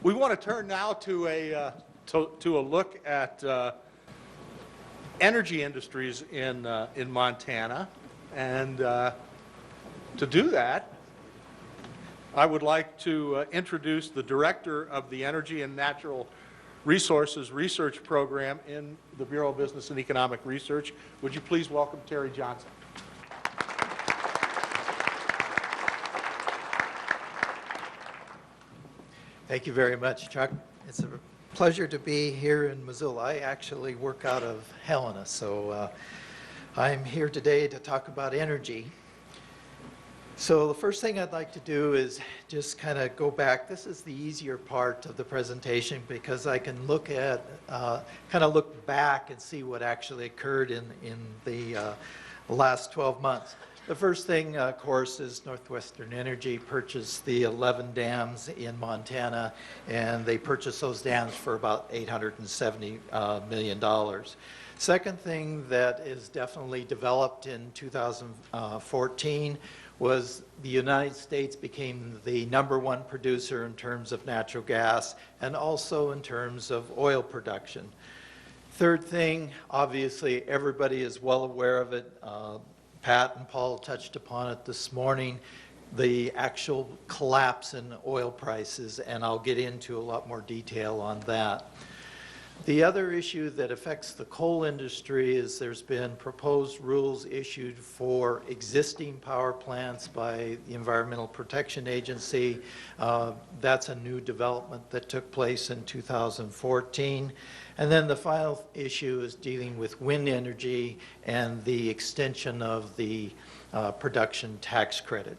We want to turn now to a look at energy industries in Montana, and to do that, I would like to introduce the director of the Energy and Natural Resources Research Program in the Bureau of Business and Economic Research. Would you please welcome Terry Johnson? Thank you very much, Chuck. It's a pleasure to be here in Missoula. I actually work out of Helena, so I'm here today to talk about energy. So the first thing I'd like to do is just kind of go back. This is the easier part of the presentation because I can look at, kind of look back and see what actually occurred in the last 12 months. The first thing, of course, is Northwestern Energy purchased the 11 dams in Montana, and they purchased those dams for about $870 million. Second thing that is definitely developed in 2014 was the United States became the #1 producer in terms of natural gas and also in terms of oil production. Third thing, obviously everybody is well aware of it. Pat and Paul touched upon it this morning, the actual collapse in oil prices, and I'll get into a lot more detail on that. The other issue that affects the coal industry is there's been proposed rules issued for existing power plants by the Environmental Protection Agency. That's a new development that took place in 2014. And then the final issue is dealing with wind energy and the extension of the production tax credit.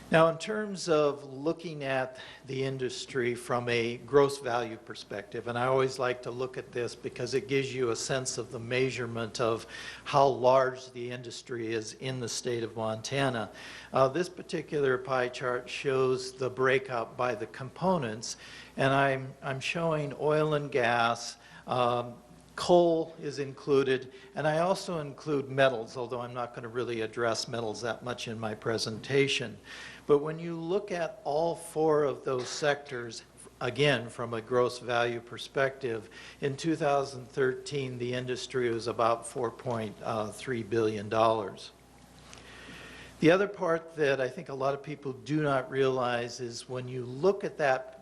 Now, in terms of looking at the industry from a gross value perspective, and I always like to look at this because it gives you a sense of the measurement of how large the industry is in the state of Montana. This particular pie chart shows the breakout by the components, and I'm showing oil and gas. Coal is included, and I also include metals, although I'm not going to really address metals that much in my presentation. But when you look at all four of those sectors, again, from a gross value perspective, in 2013, the industry was about $4.3 billion. The other part that I think a lot of people do not realize is when you look at that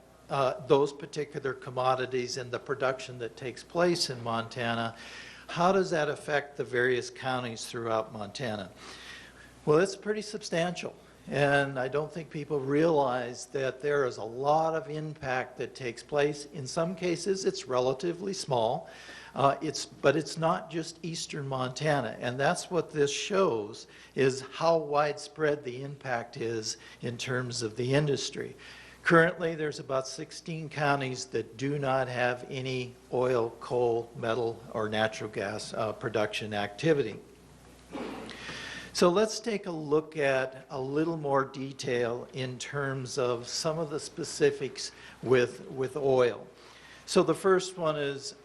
those particular commodities and the production that takes place in Montana, how does that affect the various counties throughout Montana? Well, it's pretty substantial, and I don't think people realize that there is a lot of impact that takes place. In some cases, it's relatively small, but it's not just eastern Montana, and that's what this shows, is how widespread the impact is in terms of the industry. Currently, there's about 16 counties that do not have any oil, coal, metal, or natural gas production activity. So let's take a look at a little more detail in terms of some of the specifics with oil. So the first one is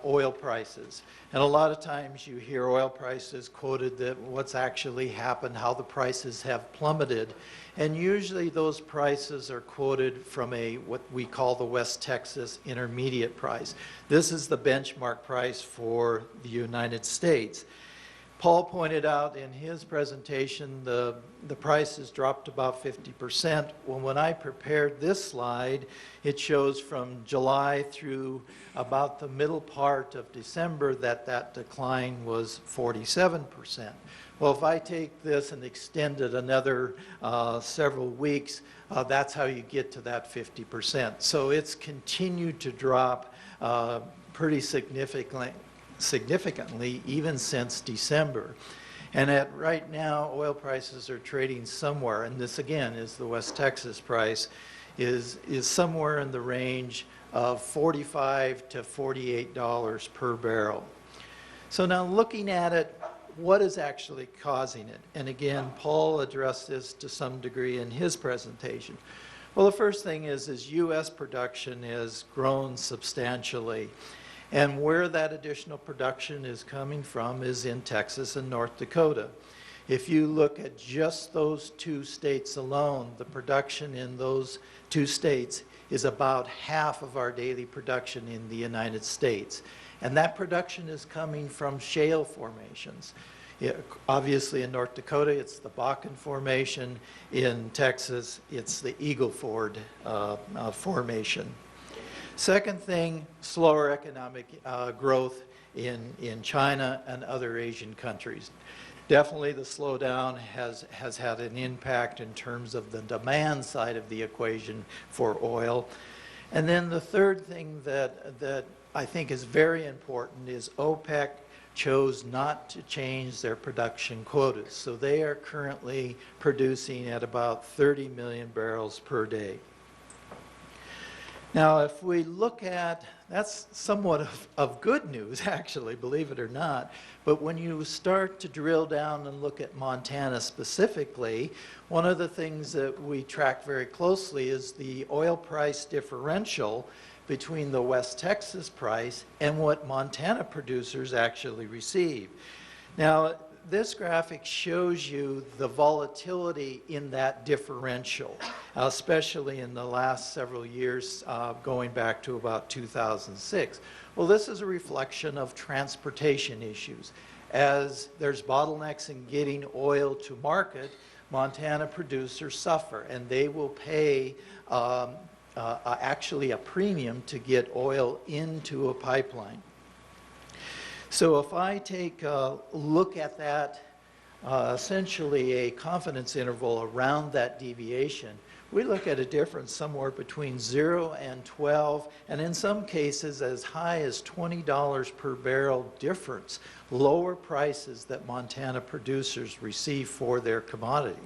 oil prices. And a lot of times you hear oil prices quoted that what's actually happened, how the prices have plummeted. And usually those prices are quoted from what we call the West Texas Intermediate price. This is the benchmark price for the United States. Paul pointed out in his presentation the prices dropped about 50%. Well, when I prepared this slide, it shows from July through about the middle part of December that decline was 47%. Well, if I take this and extend it another several weeks, that's how you get to that 50%. So it's continued to drop pretty significantly even since December. And right now, oil prices are trading somewhere, and this again is the West Texas price, is somewhere in the range of $45 to $48 per barrel. So now looking at it, what is actually causing it? And again, Paul addressed this to some degree in his presentation. Well, the first thing is U.S. production has grown substantially. And where that additional production is coming from is in Texas and North Dakota. If you look at just those two states alone, the production in those two states is about half of our daily production in the United States. And that production is coming from shale formations. Obviously in North Dakota, it's the Bakken Formation. In Texas, it's the Eagle Ford Formation. Second thing, slower economic growth in China and other Asian countries. Definitely the slowdown has had an impact in terms of the demand side of the equation for oil. And then the third thing that I think is very important is OPEC chose not to change their production quotas. So they are currently producing at about 30 million barrels per day. Now, if we look at, that's somewhat of good news, actually, believe it or not. But when you start to drill down and look at Montana specifically, one of the things that we track very closely is the oil price differential between the West Texas price and what Montana producers actually receive. Now, this graphic shows you the volatility in that differential, especially in the last several years, going back to about 2006. Well, this is a reflection of transportation issues. As there's bottlenecks in getting oil to market, Montana producers suffer, and they will pay actually a premium to get oil into a pipeline. So if I take a look at that, essentially a confidence interval around that deviation, we look at a difference somewhere between 0 and 12, and in some cases as high as $20 per barrel difference, lower prices that Montana producers receive for their commodity.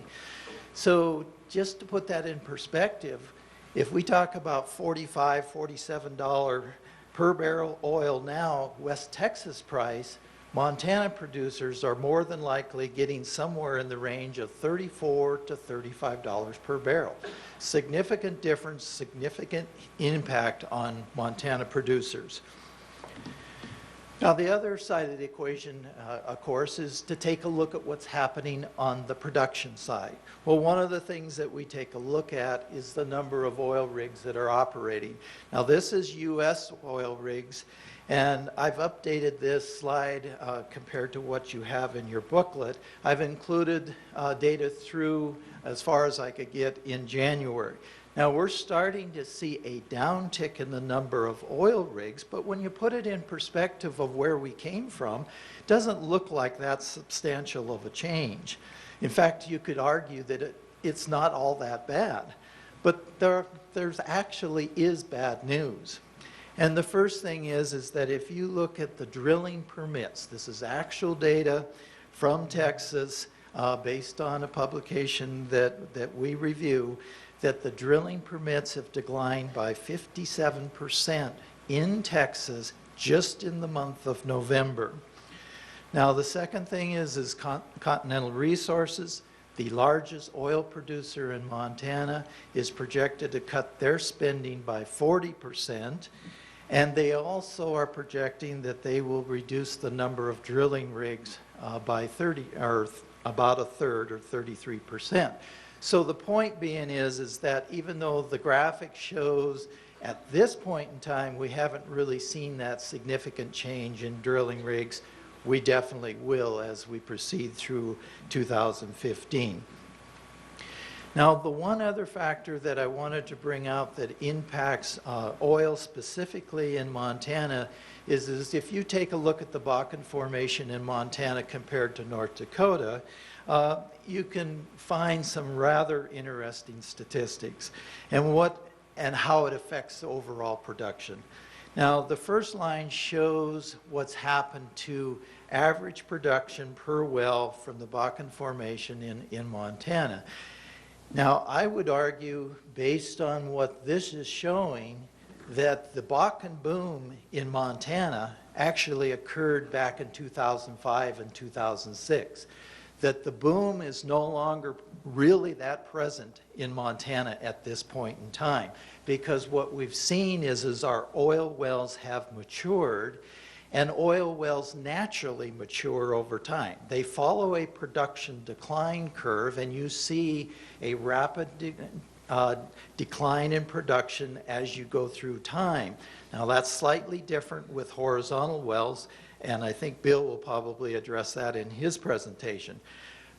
So just to put that in perspective, if we talk about $45, $47 per barrel oil now, West Texas price, Montana producers are more than likely getting somewhere in the range of $34 to $35 per barrel. Significant difference, significant impact on Montana producers. Now, the other side of the equation, of course, is to take a look at what's happening on the production side. Well, one of the things that we take a look at is the number of oil rigs that are operating. Now, this is U.S. oil rigs, and I've updated this slide compared to what you have in your booklet. I've included data through as far as I could get in January. Now, we're starting to see a downtick in the number of oil rigs, but when you put it in perspective of where we came from, it doesn't look like that substantial of a change. In fact, you could argue that it's not all that bad, but there's actually is bad news. And the first thing is that if you look at the drilling permits, this is actual data from Texas based on a publication that we review, that the drilling permits have declined by 57% in Texas just in the month of November. Now, the second thing is Continental Resources, the largest oil producer in Montana, is projected to cut their spending by 40%, and they also are projecting that they will reduce the number of drilling rigs by about a third, or 33%. So the point being is that even though the graphic shows at this point in time we haven't really seen that significant change in drilling rigs, we definitely will as we proceed through 2015. Now, the one other factor that I wanted to bring out that impacts oil specifically in Montana is if you take a look at the Bakken Formation in Montana compared to North Dakota, you can find some rather interesting statistics and how it affects overall production. Now, the first line shows what's happened to average production per well from the Bakken Formation in Montana. Now, I would argue, based on what this is showing, that the Bakken boom in Montana actually occurred back in 2005 and 2006. That the boom is no longer really that present in Montana at this point in time, because what we've seen is our oil wells have matured, and oil wells naturally mature over time. They follow a production decline curve, and you see a rapid decline in production as you go through time. Now, that's slightly different with horizontal wells, and I think Bill will probably address that in his presentation.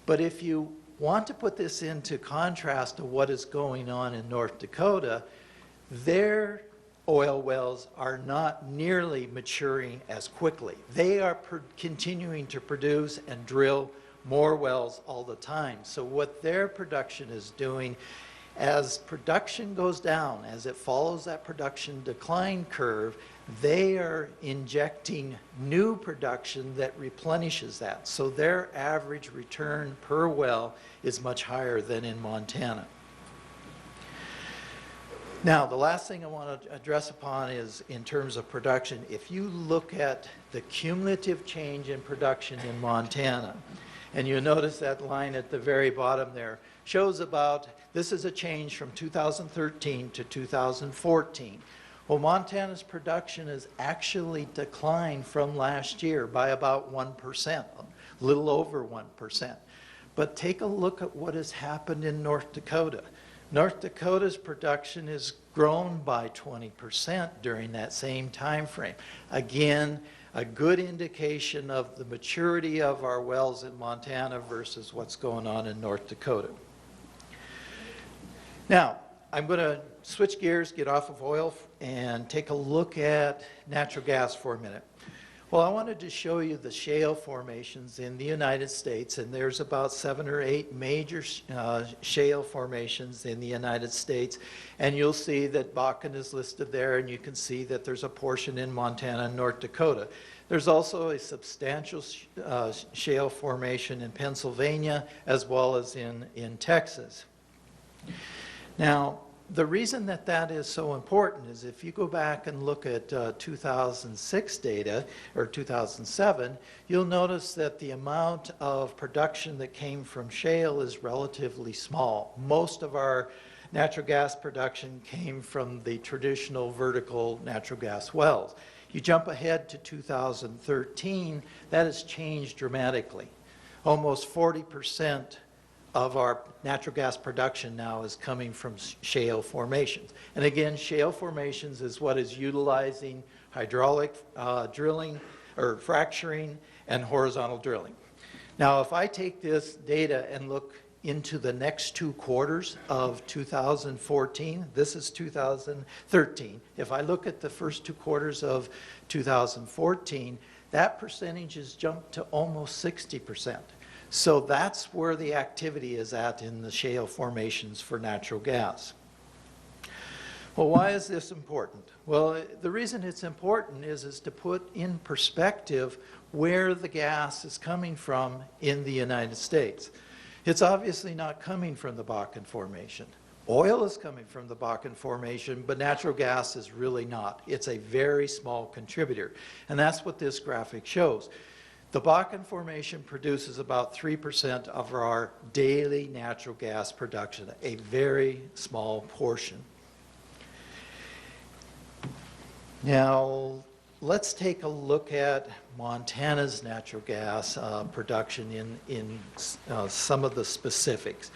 But if you want to put this into contrast to what is going on in North Dakota, their oil wells are not nearly maturing as quickly. They are continuing to produce and drill more wells all the time. So what their production is doing, as production goes down, as it follows that production decline curve, they are injecting new production that replenishes that. So their average return per well is much higher than in Montana. Now, the last thing I want to address upon is in terms of production. If you look at the cumulative change in production in Montana, and you notice that line at the very bottom there, shows about, this is a change from 2013 to 2014. Well, Montana's production has actually declined from last year by about 1%, a little over 1%. But take a look at what has happened in North Dakota. North Dakota's production has grown by 20% during that same time frame. Again, a good indication of the maturity of our wells in Montana versus what's going on in North Dakota. Now, I'm going to switch gears, get off of oil, and take a look at natural gas for a minute. Well, I wanted to show you the shale formations in the United States, and there's about 7 or 8 major shale formations in the United States, and you'll see that Bakken is listed there, and you can see that there's a portion in Montana and North Dakota. There's also a substantial shale formation in Pennsylvania as well as in Texas. Now, the reason that that is so important is if you go back and look at 2006 data, or 2007, you'll notice that the amount of production that came from shale is relatively small. Most of our natural gas production came from the traditional vertical natural gas wells. You jump ahead to 2013, that has changed dramatically. Almost 40% of our natural gas production now is coming from shale formations. And again, shale formations is what is utilizing hydraulic drilling or fracturing and horizontal drilling. Now, if I take this data and look into the next 2 quarters of 2014, this is 2013. If I look at the first 2 quarters of 2014, that percentage has jumped to almost 60%. So that's where the activity is at in the shale formations for natural gas. Well, why is this important? Well, the reason it's important is to put in perspective where the gas is coming from in the United States. It's obviously not coming from the Bakken Formation. Oil is coming from the Bakken Formation, but natural gas is really not. It's a very small contributor, and that's what this graphic shows. The Bakken Formation produces about 3% of our daily natural gas production, a very small portion. Now, let's take a look at Montana's natural gas production in some of the specifics.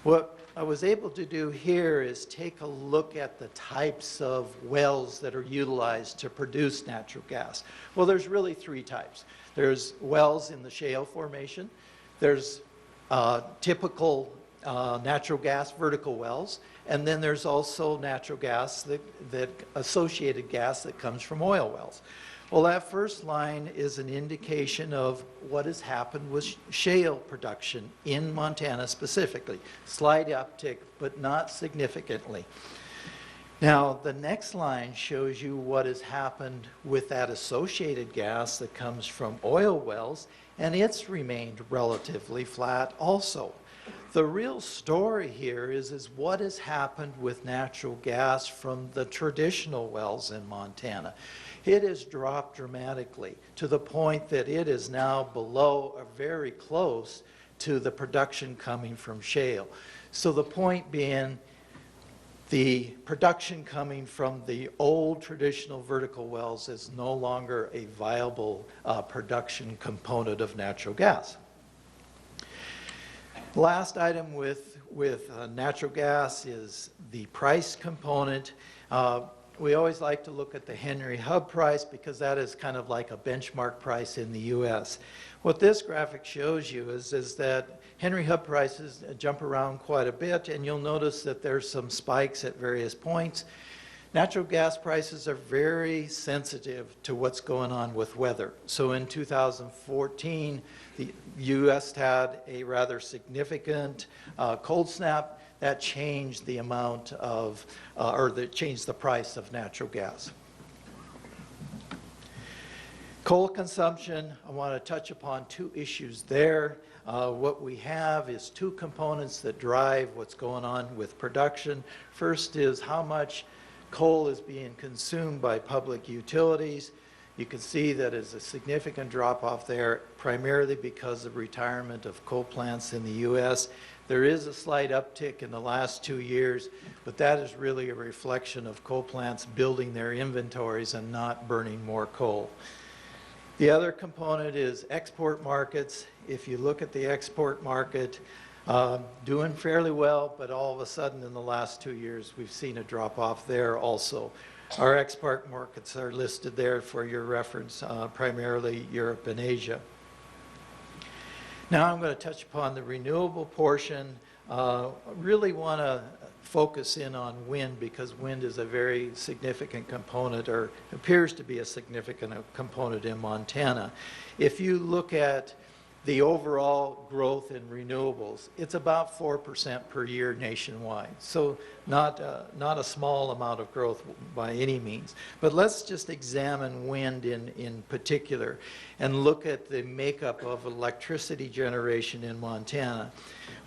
What I was able to do here is take a look at the types of wells that are utilized to produce natural gas. Well, there's really 3 types. There's wells in the shale formation. There's typical natural gas vertical wells. And then there's also natural gas, that associated gas that comes from oil wells. Well, that first line is an indication of what has happened with shale production in Montana specifically. Slight uptick, but not significantly. Now, the next line shows you what has happened with that associated gas that comes from oil wells, and it's remained relatively flat also. The real story here is what has happened with natural gas from the traditional wells in Montana. It has dropped dramatically to the point that it is now below or very close to the production coming from shale. So the point being, the production coming from the old traditional vertical wells is no longer a viable production component of natural gas. Last item with natural gas is the price component. We always like to look at the Henry Hub price because that is kind of like a benchmark price in the U.S. What this graphic shows you is that Henry Hub prices jump around quite a bit, and you'll notice that there's some spikes at various points. Natural gas prices are very sensitive to what's going on with weather. So in 2014, the U.S. had a rather significant cold snap that changed the amount of, changed the price of natural gas. Coal consumption, I want to touch upon two issues there. What we have is two components that drive what's going on with production. First is how much coal is being consumed by public utilities. You can see that is a significant drop off there, primarily because of retirement of coal plants in the U.S. There is a slight uptick in the last 2 years, but that is really a reflection of coal plants building their inventories and not burning more coal. The other component is export markets. If you look at the export market, doing fairly well, but all of a sudden in the last 2 years we've seen a drop off there also. Our export markets are listed there for your reference, primarily Europe and Asia. Now I'm going to touch upon the renewable portion. Really want to focus in on wind because wind is a very significant component, or appears to be a significant component in Montana. If you look at the overall growth in renewables, it's about 4% per year nationwide. So not a small amount of growth by any means. But let's just examine wind in particular and look at the makeup of electricity generation in Montana.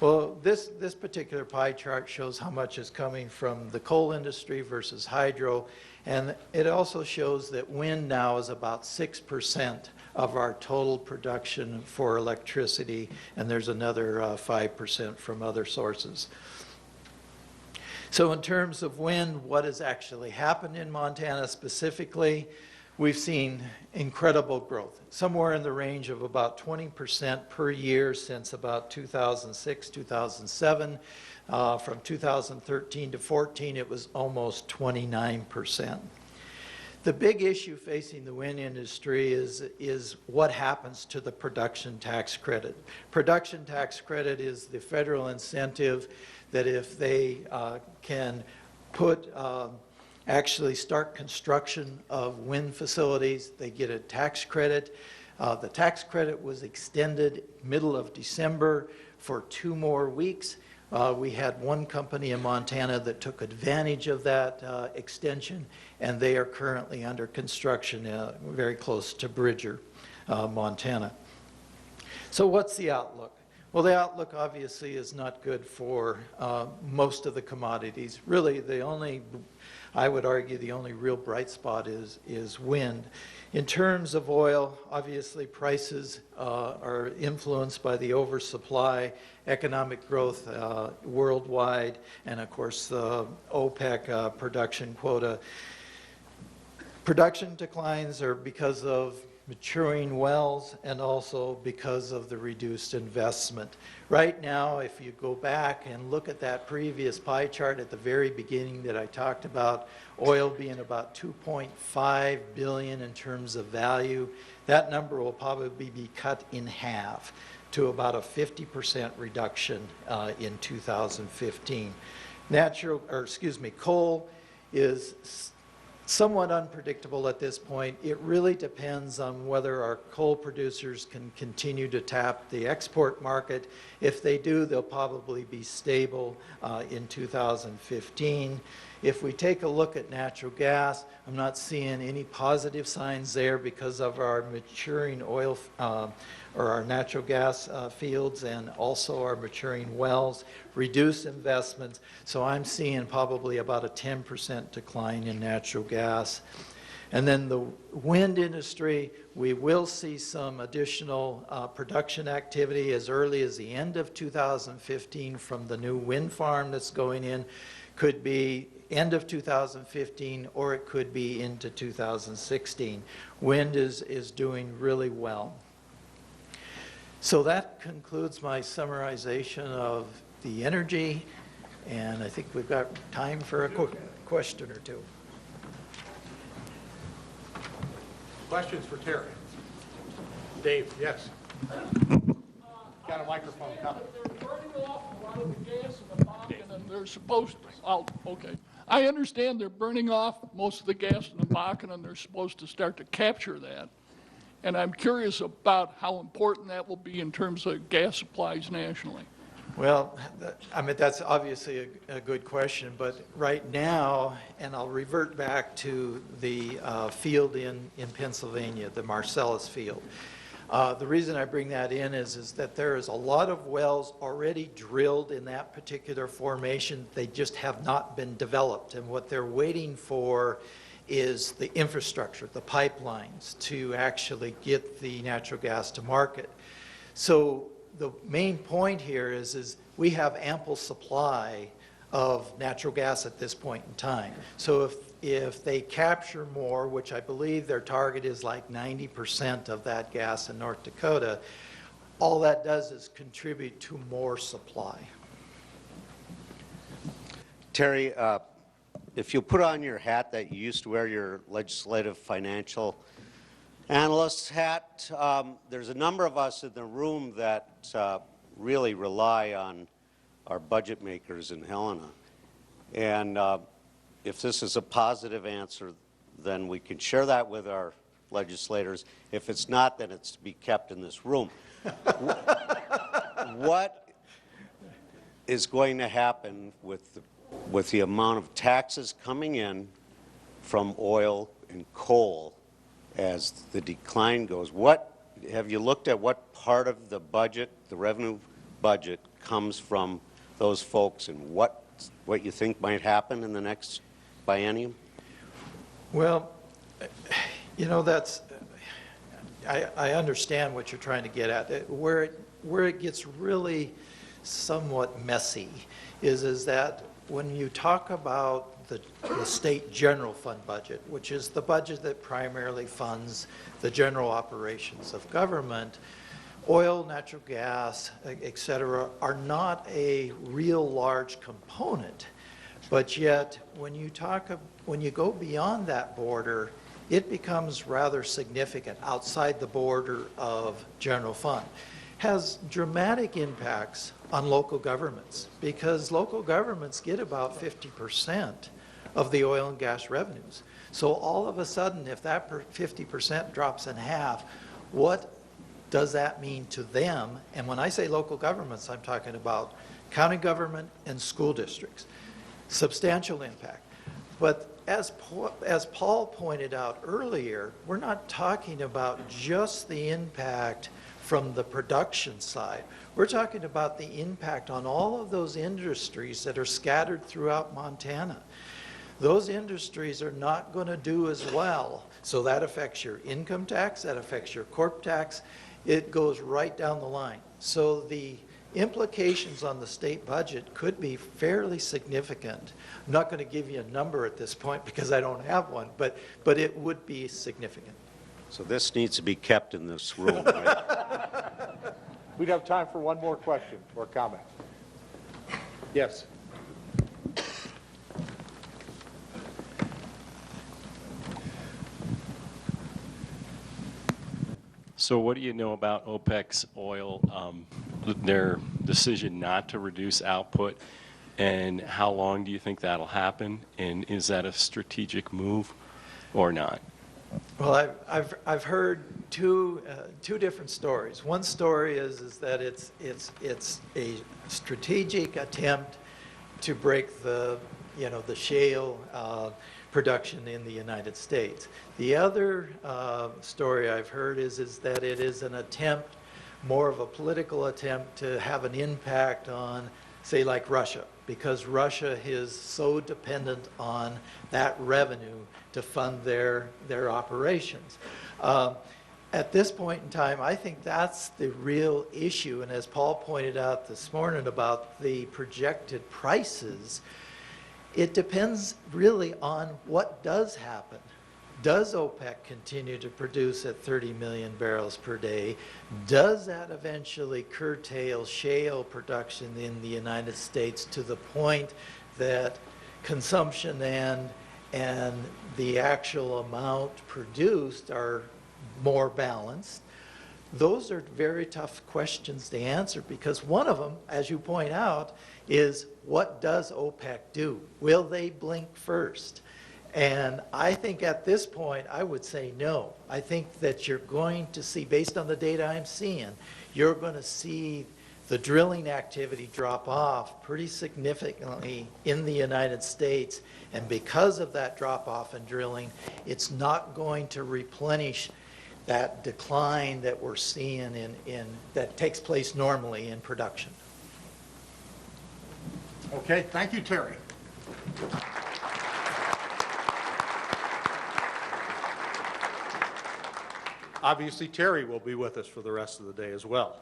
Well, this particular pie chart shows how much is coming from the coal industry versus hydro, and it also shows that wind now is about 6% of our total production for electricity, and there's another 5% from other sources. So in terms of wind, what has actually happened in Montana specifically? We've seen incredible growth, somewhere in the range of about 20% per year since about 2006, 2007. From 2013 to 14, it was almost 29%. The big issue facing the wind industry is what happens to the production tax credit. Production tax credit is the federal incentive that if they can actually start construction of wind facilities, they get a tax credit. The tax credit was extended middle of December for 2 more weeks. We had one company in Montana that took advantage of that extension, and they are currently under construction very close to Bridger, Montana. So what's the outlook? Well, the outlook obviously is not good for most of the commodities. Really, I would argue the only real bright spot is wind. In terms of oil, obviously prices are influenced by the oversupply, economic growth worldwide, and of course the OPEC production quota. Production declines are because of maturing wells and also because of the reduced investment. Right now, if you go back and look at that previous pie chart at the very beginning that I talked about, oil being about 2.5 billion in terms of value, that number will probably be cut in half to about a 50% reduction in 2015. Coal is somewhat unpredictable at this point. It really depends on whether our coal producers can continue to tap the export market. If they do, they'll probably be stable in 2015. If we take a look at natural gas, I'm not seeing any positive signs there because of our maturing oil or our natural gas fields and also our maturing wells, reduced investments. So I'm seeing probably about a 10% decline in natural gas. And then the wind industry, we will see some additional production activity as early as the end of 2015 from the new wind farm that's going in. Could be end of 2015 or it could be into 2016. Wind is doing really well. So that concludes my summarization of the energy, and I think we've got time for a question or two. Questions for Terry? Dave, yes. Got a microphone coming. They're burning off a lot of the gas in the Bakken, and they're supposed to, okay. I understand they're burning off most of the gas in the Bakken, and they're supposed to start to capture that. And I'm curious about how important that will be in terms of gas supplies nationally. Well, I mean, that's obviously a good question, but right now, and I'll revert back to the field in Pennsylvania, the Marcellus field. The reason I bring that in is that there is a lot of wells already drilled in that particular formation. They just have not been developed, and what they're waiting for is the infrastructure, the pipelines, to actually get the natural gas to market. So the main point here is we have ample supply of natural gas at this point in time. So if they capture more, which I believe their target is like 90% of that gas in North Dakota, all that does is contribute to more supply. Terry, if you put on your hat that you used to wear, your legislative financial analyst hat, there's a number of us in the room that really rely on our budget makers in Helena. And if this is a positive answer, then we can share that with our legislators. If it's not, then it's to be kept in this room. What is going to happen with the amount of taxes coming in from oil and coal as the decline goes? Have you looked at what part of the budget, the revenue budget, comes from those folks, and what you think might happen in the next biennium? Well, you know, I understand what you're trying to get at. Where it gets really somewhat messy is that when you talk about the state general fund budget, which is the budget that primarily funds the general operations of government, oil, natural gas, et cetera, are not a real large component. But yet, when you go beyond that border, it becomes rather significant outside the border of general fund. Has dramatic impacts on local governments, because local governments get about 50% of the oil and gas revenues. So all of a sudden, if that 50% drops in half, what does that mean to them? And when I say local governments, I'm talking about county government and school districts. Substantial impact. But as Paul pointed out earlier, we're not talking about just the impact from the production side. We're talking about the impact on all of those industries that are scattered throughout Montana. Those industries are not going to do as well. So that affects your income tax, that affects your corp tax. It goes right down the line. So the implications on the state budget could be fairly significant. I'm not going to give you a number at this point because I don't have one, but it would be significant. So this needs to be kept in this room, right? We'd have time for one more question or comment. Yes. So what do you know about OPEC's oil, their decision not to reduce output, and how long do you think that'll happen? And is that a strategic move or not? Well, I've heard two different stories. One story is that it's a strategic attempt to break the shale production in the United States. The other story I've heard is that it is an attempt, more of a political attempt, to have an impact on, say, like Russia, because Russia is so dependent on that revenue to fund their operations. At this point in time, I think that's the real issue. And as Paul pointed out this morning about the projected prices, it depends really on what does happen. Does OPEC continue to produce at 30 million barrels per day? Does that eventually curtail shale production in the United States to the point that consumption and the actual amount produced are more balanced? Those are very tough questions to answer, because one of them, as you point out, is what does OPEC do? Will they blink first? And I think at this point, I would say no. I think that you're going to see, based on the data I'm seeing, you're going to see the drilling activity drop off pretty significantly in the United States. And because of that drop off in drilling, it's not going to replenish that decline that we're seeing that takes place normally in production. Okay, thank you, Terry. Obviously, Terry will be with us for the rest of the day as well.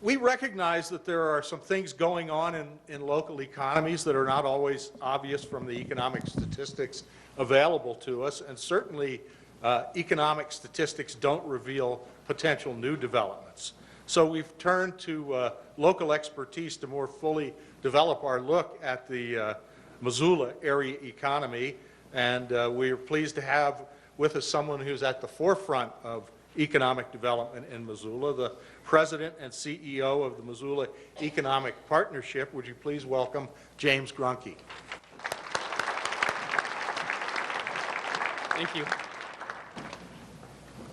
We recognize that there are some things going on in local economies that are not always obvious from the economic statistics available to us, and certainly economic statistics don't reveal potential new developments. So we've turned to local expertise to more fully develop our look at the Missoula area economy, and we are pleased to have with us someone who's at the forefront of economic development in Missoula, the president and CEO of the Missoula Economic Partnership. Would you please welcome James Grunke? Thank you.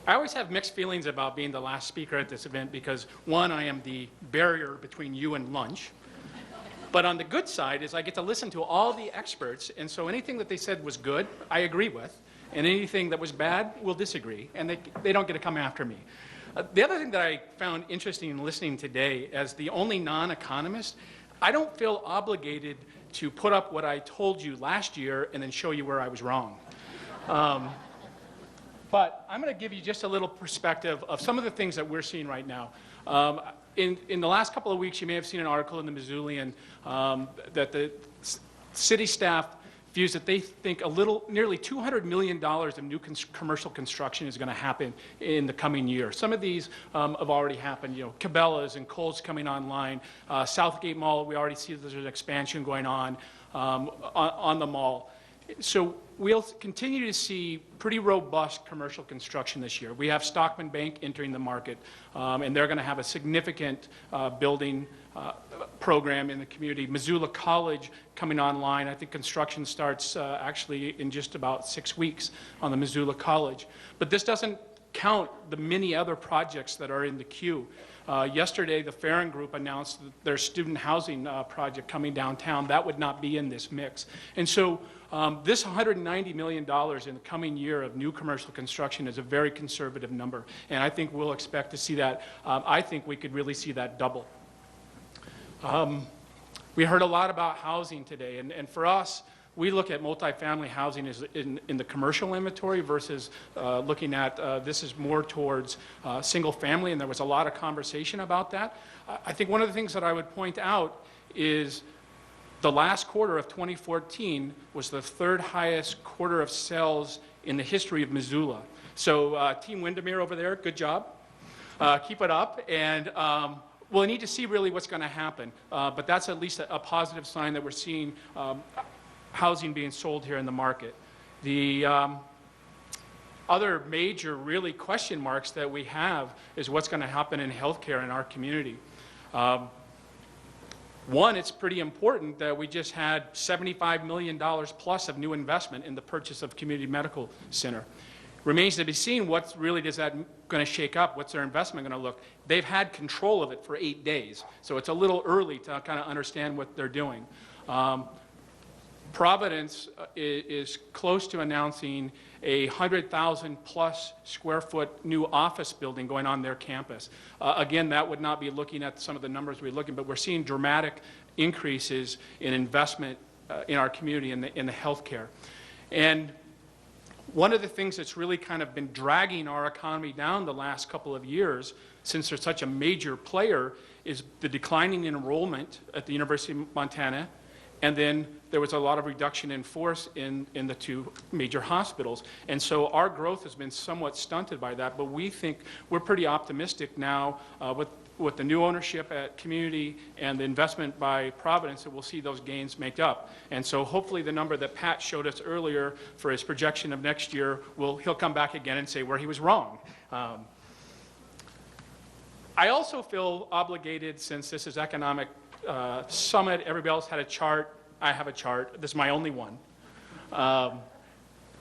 I always have mixed feelings about being the last speaker at this event because, one, I am the barrier between you and lunch. But on the good side is I get to listen to all the experts, and so anything that they said was good, I agree with, and anything that was bad, we'll disagree, and they don't get to come after me. The other thing that I found interesting in listening today, as the only non-economist, I don't feel obligated to put up what I told you last year and then show you where I was wrong. But I'm going to give you just a little perspective of some of the things that we're seeing right now. In the last couple of weeks, you may have seen an article in the Missoulian that the city staff views that they think nearly $200 million of new commercial construction is going to happen in the coming year. Some of these have already happened. You know, Cabela's and Kohl's coming online. Southgate Mall, we already see there's an expansion going on the mall. So we'll continue to see pretty robust commercial construction this year. We have Stockman Bank entering the market, and they're going to have a significant building program in the community. Missoula College coming online. I think construction starts actually in just about 6 weeks on the Missoula College. But this doesn't count the many other projects that are in the queue. Yesterday, the Farron Group announced their student housing project coming downtown. That would not be in this mix. And so this $190 million in the coming year of new commercial construction is a very conservative number. And I think we'll expect to see that. I think we could really see that double. We heard a lot about housing today. And for us, we look at multifamily housing as in the commercial inventory versus looking at this is more towards single family, and there was a lot of conversation about that. I think one of the things that I would point out is the last quarter of 2014 was the third highest quarter of sales in the history of Missoula. So Team Windermere over there, good job. Keep it up. And we'll need to see really what's going to happen. But that's at least a positive sign that we're seeing housing being sold here in the market. The other major really question marks that we have is what's going to happen in healthcare in our community. One, it's pretty important that we just had $75 million plus of new investment in the purchase of Community Medical Center. Remains to be seen what really does that going to shake up, what's their investment going to look. They've had control of it for 8 days, so it's a little early to kind of understand what they're doing. Providence is close to announcing a 100,000 plus square foot new office building going on their campus. Again, that would not be looking at some of the numbers we're looking, but we're seeing dramatic increases in investment in our community in the healthcare. And one of the things that's really kind of been dragging our economy down the last couple of years, since they're such a major player, is the declining enrollment at the University of Montana And then there was a lot of reduction in force in the two major hospitals. And so our growth has been somewhat stunted by that, but we think we're pretty optimistic now with the new ownership at Community and the investment by Providence that we'll see those gains make up. And so hopefully the number that Pat showed us earlier for his projection of next year, he'll come back again and say where he was wrong. I also feel obligated, since this is economic summit, everybody else had a chart, I have a chart, this is my only one.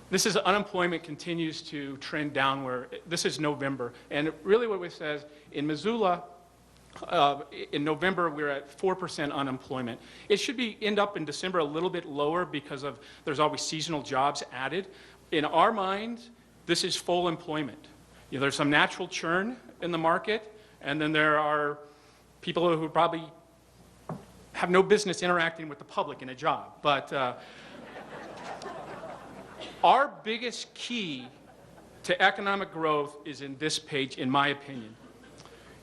This is unemployment continues to trend downward. This is November, and really what it says, in Missoula, in November, we're at 4% unemployment. It should end up in December a little bit lower because there's always seasonal jobs added. In our mind, this is full employment. You know, there's some natural churn in the market, and then there are people who probably have no business interacting with the public in a job. But our biggest key to economic growth is in this page, in my opinion.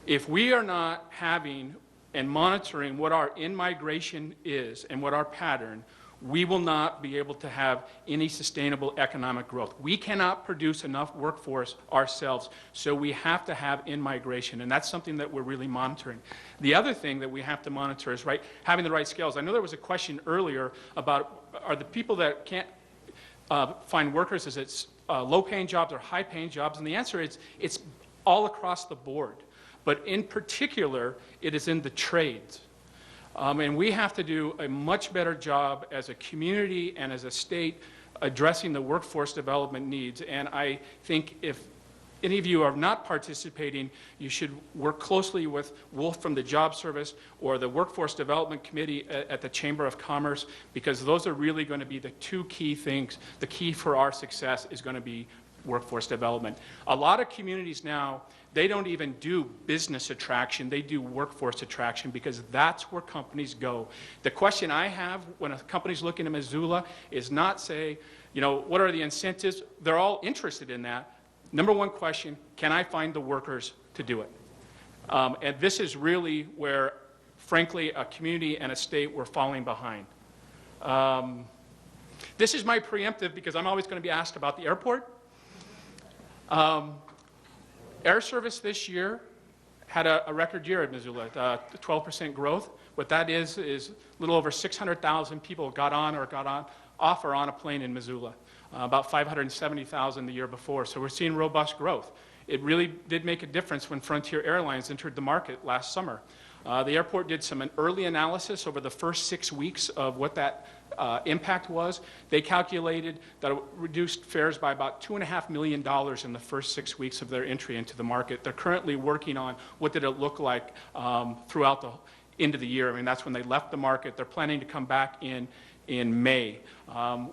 If we are not having and monitoring what our in-migration is and what our pattern, we will not be able to have any sustainable economic growth. We cannot produce enough workforce ourselves, so we have to have in-migration, and that's something that we're really monitoring. The other thing that we have to monitor is having the right skills. I know there was a question earlier about, are the people that can't find workers, is it low-paying jobs or high-paying jobs? And the answer is it's all across the board. But in particular, it is in the trades. And we have to do a much better job as a community and as a state addressing the workforce development needs. And I think if any of you are not participating, you should work closely with Wolf from the Job Service or the Workforce Development Committee at the Chamber of Commerce, because those are really going to be the two key things. The key for our success is going to be workforce development. A lot of communities now, they don't even do business attraction, they do workforce attraction, because that's where companies go. The question I have when a company's looking at Missoula is not say, you know, what are the incentives? They're all interested in that. Number one question, can I find the workers to do it? And this is really where, frankly, a community and a state were falling behind. This is my preemptive, because I'm always going to be asked about the airport. Air Service this year had a record year at Missoula, 12% growth. What that is a little over 600,000 people got off or on a plane in Missoula, about 570,000 the year before. So we're seeing robust growth. It really did make a difference when Frontier Airlines entered the market last summer. The airport did some early analysis over the first 6 weeks of what that impact was. They calculated that it reduced fares by about $2.5 million in the first 6 weeks of their entry into the market. They're currently working on what did it look like throughout the end of the year. I mean, that's when they left the market. They're planning to come back in May.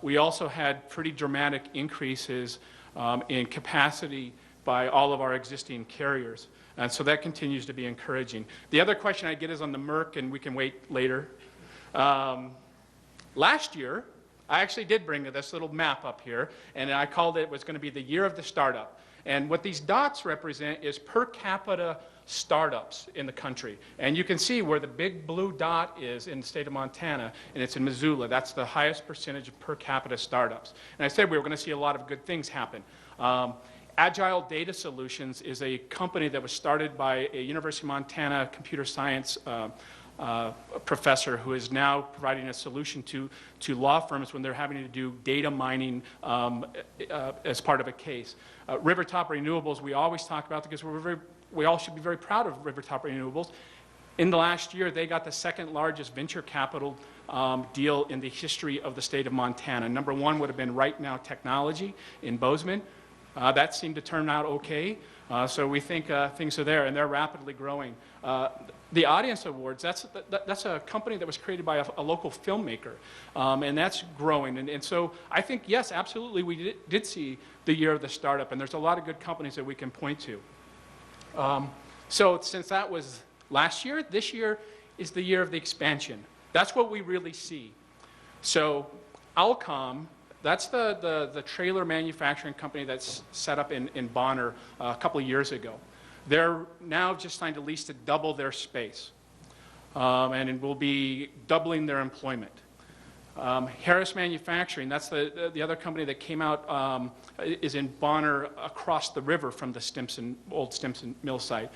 We also had pretty dramatic increases in capacity by all of our existing carriers. And so that continues to be encouraging. The other question I get is on the Merck, and we can wait later. Last year, I actually did bring this little map up here, and I called it was going to be the year of the startup. And what these dots represent is per capita startups in the country. And you can see where the big blue dot is in the state of Montana, and it's in Missoula. That's the highest percentage of per capita startups. And I said we were going to see a lot of good things happen. Agile Data Solutions is a company that was started by a University of Montana computer science professor who is now providing a solution to law firms when they're having to do data mining as part of a case. Rivertop Renewables, we always talk about because we all should be very proud of Rivertop Renewables. In the last year, they got the second largest venture capital deal in the history of the state of Montana. Number one would have been Right Now Technology in Bozeman. That seemed to turn out okay. So we think things are there, and they're rapidly growing. The Audience Awards, that's a company that was created by a local filmmaker, and that's growing. And so I think, yes, absolutely, we did see the year of the startup, and there's a lot of good companies that we can point to. So since that was last year, this year is the year of the expansion. That's what we really see. So Alcom, that's the trailer manufacturing company that's set up in Bonner a couple of years ago. They're now just signed a lease to double their space, and it will be doubling their employment. Harris Manufacturing, that's the other company that came out, is in Bonner across the river from the old Stimson mill site.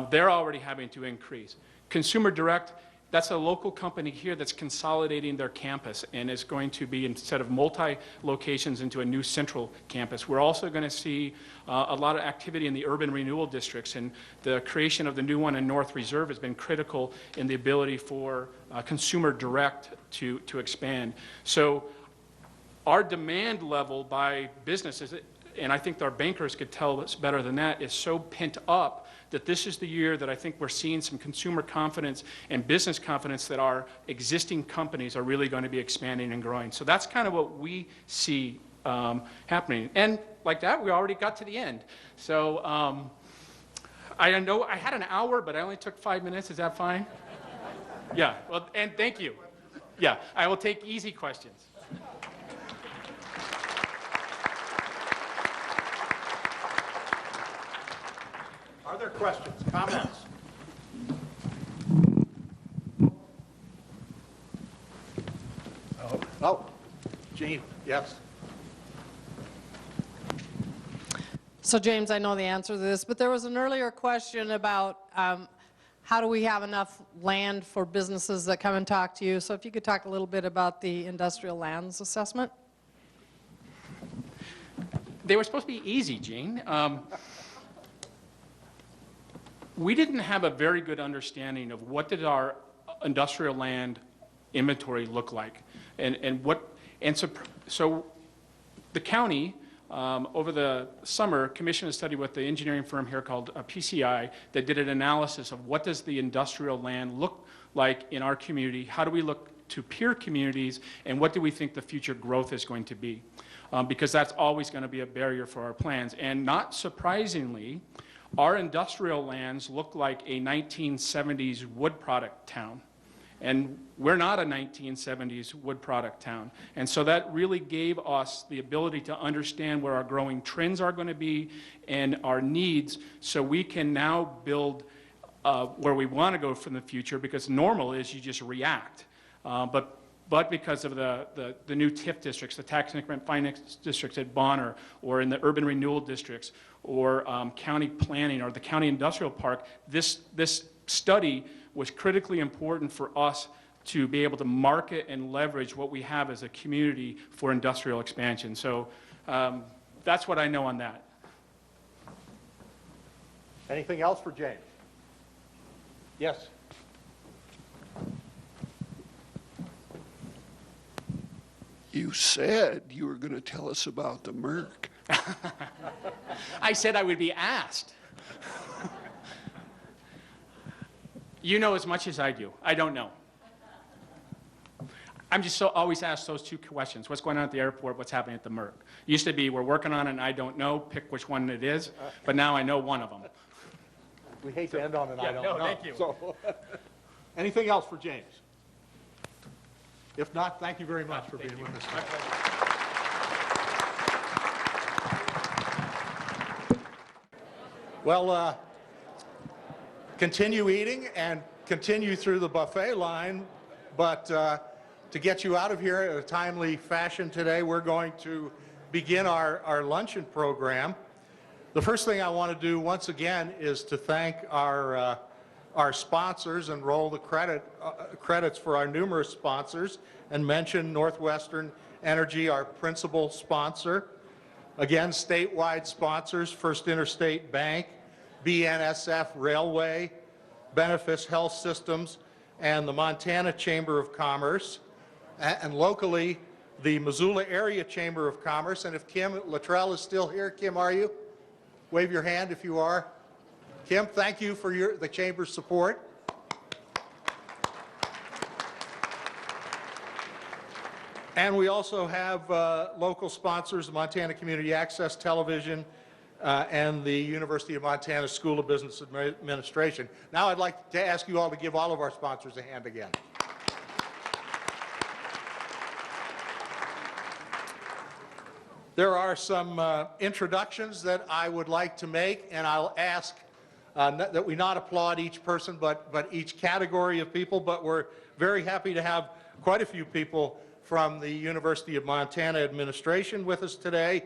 They're already having to increase. Consumer Direct, that's a local company here that's consolidating their campus and is going to be, instead of multi-locations, into a new central campus. We're also going to see a lot of activity in the urban renewal districts, and the creation of the new one in North Reserve has been critical in the ability for Consumer Direct to expand. So our demand level by businesses, and I think our bankers could tell us better than that, is so pent up that this is the year that I think we're seeing some consumer confidence and business confidence that our existing companies are really going to be expanding and growing. So that's kind of what we see happening. And like that, we already got to the end. So I know I had an hour, but I only took 5 minutes. Is that fine? Yeah, well, and thank you. Yeah, I will take easy questions. Are there questions, comments? Oh, Jean, yes. So James, I know the answer to this, but there was an earlier question about how do we have enough land for businesses that come and talk to you? So if you could talk a little bit about the industrial lands assessment. They were supposed to be easy, Jean. We didn't have a very good understanding of what did our industrial land inventory look like, so the county over the summer commissioned a study with the engineering firm here called PCI that did an analysis of what does the industrial land look like in our community, how do we look to peer communities, and what do we think the future growth is going to be, because that's always going to be a barrier for our plans. And not surprisingly, our industrial lands look like a 1970s wood product town. And we're not a 1970s wood product town. And so that really gave us the ability to understand where our growing trends are going to be and our needs, so we can now build where we want to go from the future, because normal is you just react. But because of the new TIF districts, the tax increment finance districts at Bonner, or in the urban renewal districts, or county planning, or the county industrial park, this study was critically important for us to be able to market and leverage what we have as a community for industrial expansion. So that's what I know on that. Anything else for James? Yes. You said you were going to tell us about the Merck. I said I would be asked. You know as much as I do. I don't know. I'm just always asked those two questions. What's going on at the airport? What's happening at the Merck? Used to be, we're working on it and I don't know. Pick which one it is. But now I know one of them. We hate to end on an I don't know. Thank you. So, anything else for James? If not, thank you very much for being with us today. Well, continue eating and continue through the buffet line, but to get you out of here in a timely fashion today, we're going to begin our luncheon program. The first thing I want to do once again is to thank our sponsors and roll the credits for our numerous sponsors, and mention Northwestern Energy, our principal sponsor. Again, statewide sponsors: First Interstate Bank, BNSF Railway, Benefice Health Systems, and the Montana Chamber of Commerce. And locally, the Missoula Area Chamber of Commerce. And if Kim Luttrell is still here, Kim, are you? Wave your hand if you are. Kim, thank you for the Chamber's support. And we also have local sponsors: Montana Community Access Television and the University of Montana School of Business Administration. Now I'd like to ask you all to give all of our sponsors a hand again. There are some introductions that I would like to make, and I'll ask that we not applaud each person, but each category of people. But we're very happy to have quite a few people from the University of Montana administration with us today.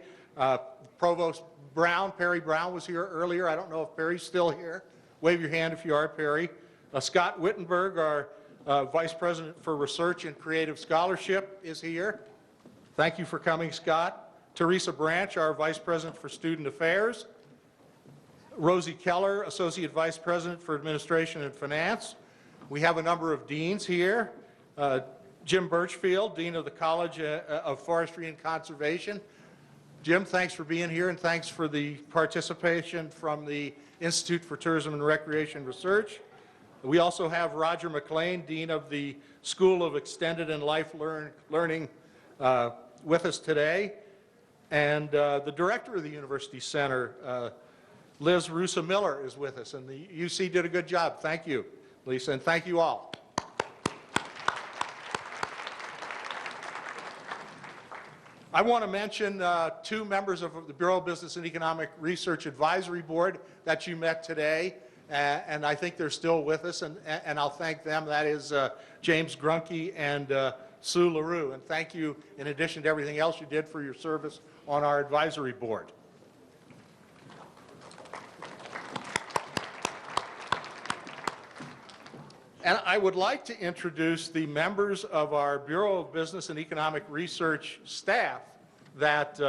Provost Brown, Perry Brown was here earlier. I don't know if Perry's still here. Wave your hand if you are, Perry. Scott Wittenberg, our Vice President for Research and Creative Scholarship, is here. Thank you for coming, Scott. Teresa Branch, our Vice President for Student Affairs. Rosie Keller, Associate Vice President for Administration and Finance. We have a number of deans here. Jim Birchfield, Dean of the College of Forestry and Conservation. Jim, thanks for being here, and thanks for the participation from the Institute for Tourism and Recreation Research. We also have Roger McLean, Dean of the School of Extended and Life Learning with us today. And the director of the University Center, Liz Rusa Miller, is with us, and the UC did a good job. Thank you, Lisa, and thank you all. I want to mention two members of the Bureau of Business and Economic Research Advisory Board that you met today, and I think they're still with us, and I'll thank them. That is James Grunke and Sue LaRue, and thank you in addition to everything else you did for your service on our advisory board. And I would like to introduce the members of our Bureau of Business and Economic Research staff that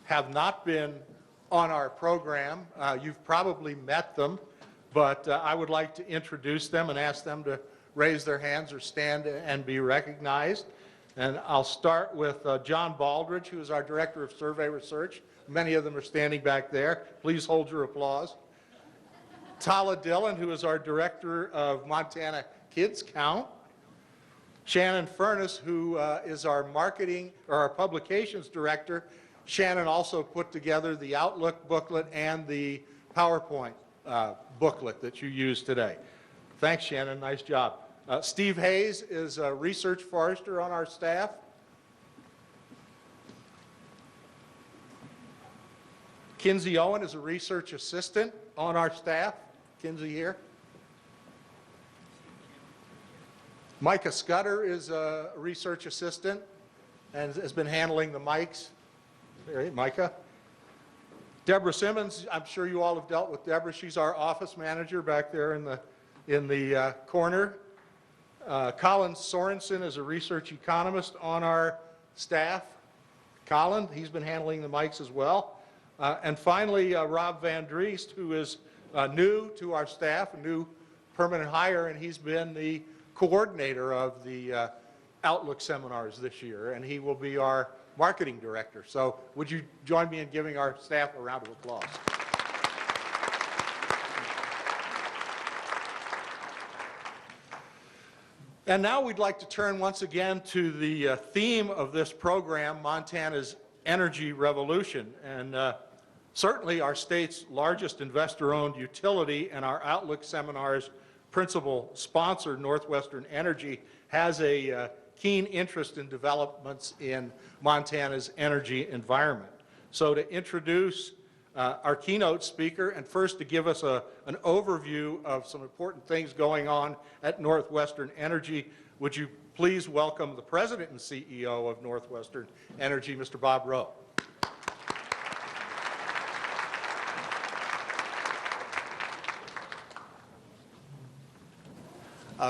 have not been on our program. You've probably met them, but I would like to introduce them and ask them to raise their hands or stand and be recognized. And I'll start with John Baldridge, who is our Director of Survey Research. Many of them are standing back there. Please hold your applause. Tala Dillon, who is our Director of Montana Kids Count. Shannon Furness, who is our Marketing or our Publications Director. Shannon also put together the Outlook booklet and the PowerPoint booklet that you used today. Thanks, Shannon. Nice job. Steve Hayes is a research forester on our staff. Kinsey Owen is a research assistant on our staff. Kinsey here. Micah Scudder is a research assistant and has been handling the mics. There, Micah. Deborah Simmons, I'm sure you all have dealt with Deborah. She's our office manager back there in the corner. Colin Sorensen is a research economist on our staff. Colin, he's been handling the mics as well. And finally, Rob Van Driest, who is new to our staff, a new permanent hire, and he's been the coordinator of the Outlook seminars this year, and he will be our marketing director. So would you join me in giving our staff a round of applause? And now we'd like to turn once again to the theme of this program, Montana's Energy Revolution. And certainly our state's largest investor-owned utility and our Outlook seminars principal sponsor, Northwestern Energy, has a keen interest in developments in Montana's energy environment. So to introduce our keynote speaker, and first to give us an overview of some important things going on at Northwestern Energy, would you please welcome the President and CEO of Northwestern Energy, Mr. Bob Rowe.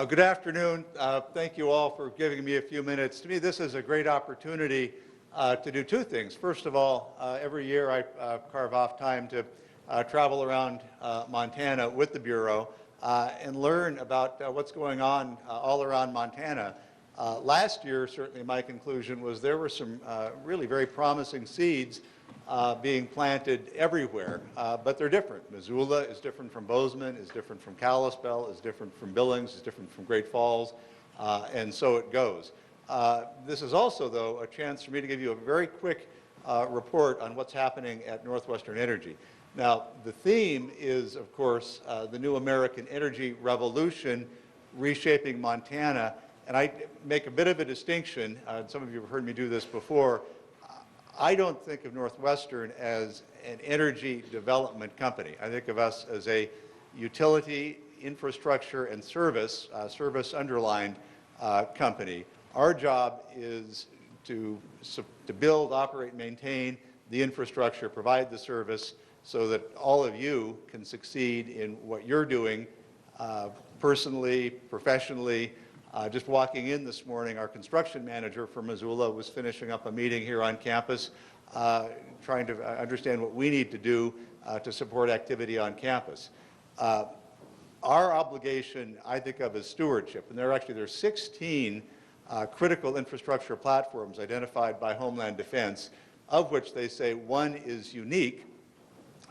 Good afternoon. Thank you all for giving me a few minutes. To me, this is a great opportunity to do two things. First of all, every year I carve off time to travel around Montana with the Bureau and learn about what's going on all around Montana. Last year, certainly my conclusion was there were some really very promising seeds being planted everywhere, but they're different. Missoula is different from Bozeman, is different from Kalispell, is different from Billings, is different from Great Falls, and so it goes. This is also, though, a chance for me to give you a very quick report on what's happening at Northwestern Energy. Now, the theme is, of course, the new American energy revolution, reshaping Montana, and I make a bit of a distinction, some of you have heard me do this before. I don't think of Northwestern as an energy development company. I think of us as a utility, infrastructure, and service underlined company. Our job is to build, operate, maintain the infrastructure, provide the service so that all of you can succeed in what you're doing personally, professionally. Just walking in this morning, our construction manager for Missoula was finishing up a meeting here on campus, trying to understand what we need to do to support activity on campus. Our obligation, I think of as stewardship, and there's 16 critical infrastructure platforms identified by Homeland Defense, of which they say one is unique,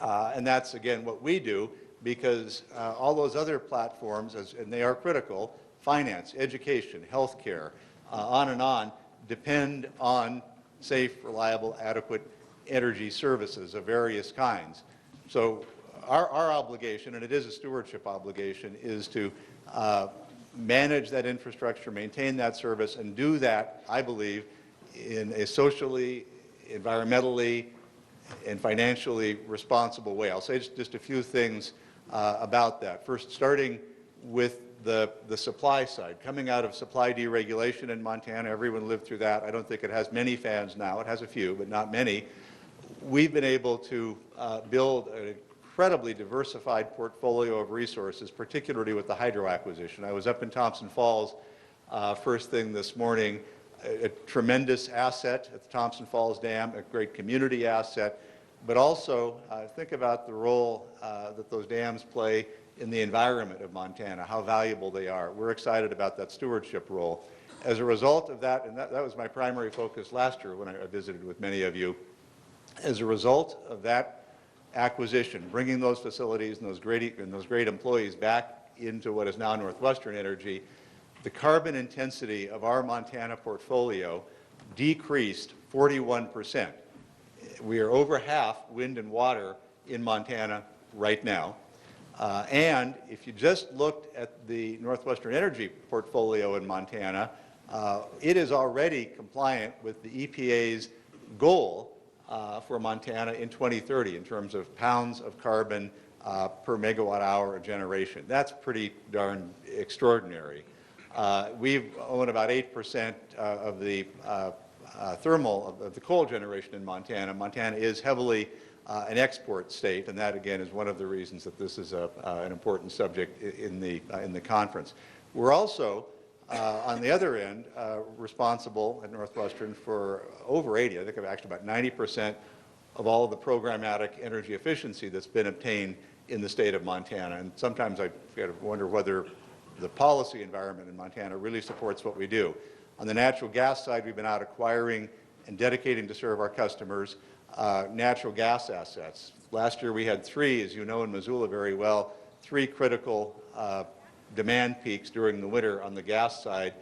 and that's, again, what we do, because all those other platforms, and they are critical, finance, education, healthcare, on and on, depend on safe, reliable, adequate energy services of various kinds. So our obligation, and it is a stewardship obligation, is to manage that infrastructure, maintain that service, and do that, I believe, in a socially, environmentally, and financially responsible way. I'll say just a few things about that. First, starting with the supply side. Coming out of supply deregulation in Montana, everyone lived through that. I don't think it has many fans now. It has a few, but not many. We've been able to build an incredibly diversified portfolio of resources, particularly with the hydro acquisition. I was up in Thompson Falls first thing this morning. A tremendous asset at the Thompson Falls Dam, a great community asset, but also think about the role that those dams play in the environment of Montana, how valuable they are. We're excited about that stewardship role. As a result of that, and that was my primary focus last year when I visited with many of you, as a result of that acquisition, bringing those facilities and those great employees back into what is now Northwestern Energy, the carbon intensity of our Montana portfolio decreased 41%. We are over half wind and water in Montana right now. And if you just looked at the Northwestern Energy portfolio in Montana, it is already compliant with the EPA's goal for Montana in 2030 in terms of pounds of carbon per megawatt hour of generation. That's pretty darn extraordinary. We own about 8% of the thermal, of the coal generation in Montana. Montana is heavily an export state, and that, again, is one of the reasons that this is an important subject in the conference. We're also, on the other end, responsible at Northwestern for over 80, I think actually about 90% of all of the programmatic energy efficiency that's been obtained in the state of Montana. And sometimes I wonder whether the policy environment in Montana really supports what we do. On the natural gas side, we've been out acquiring and dedicating to serve our customers natural gas assets. Last year we had 3, as you know in Missoula very well, 3 critical demand peaks during the winter on the gas side.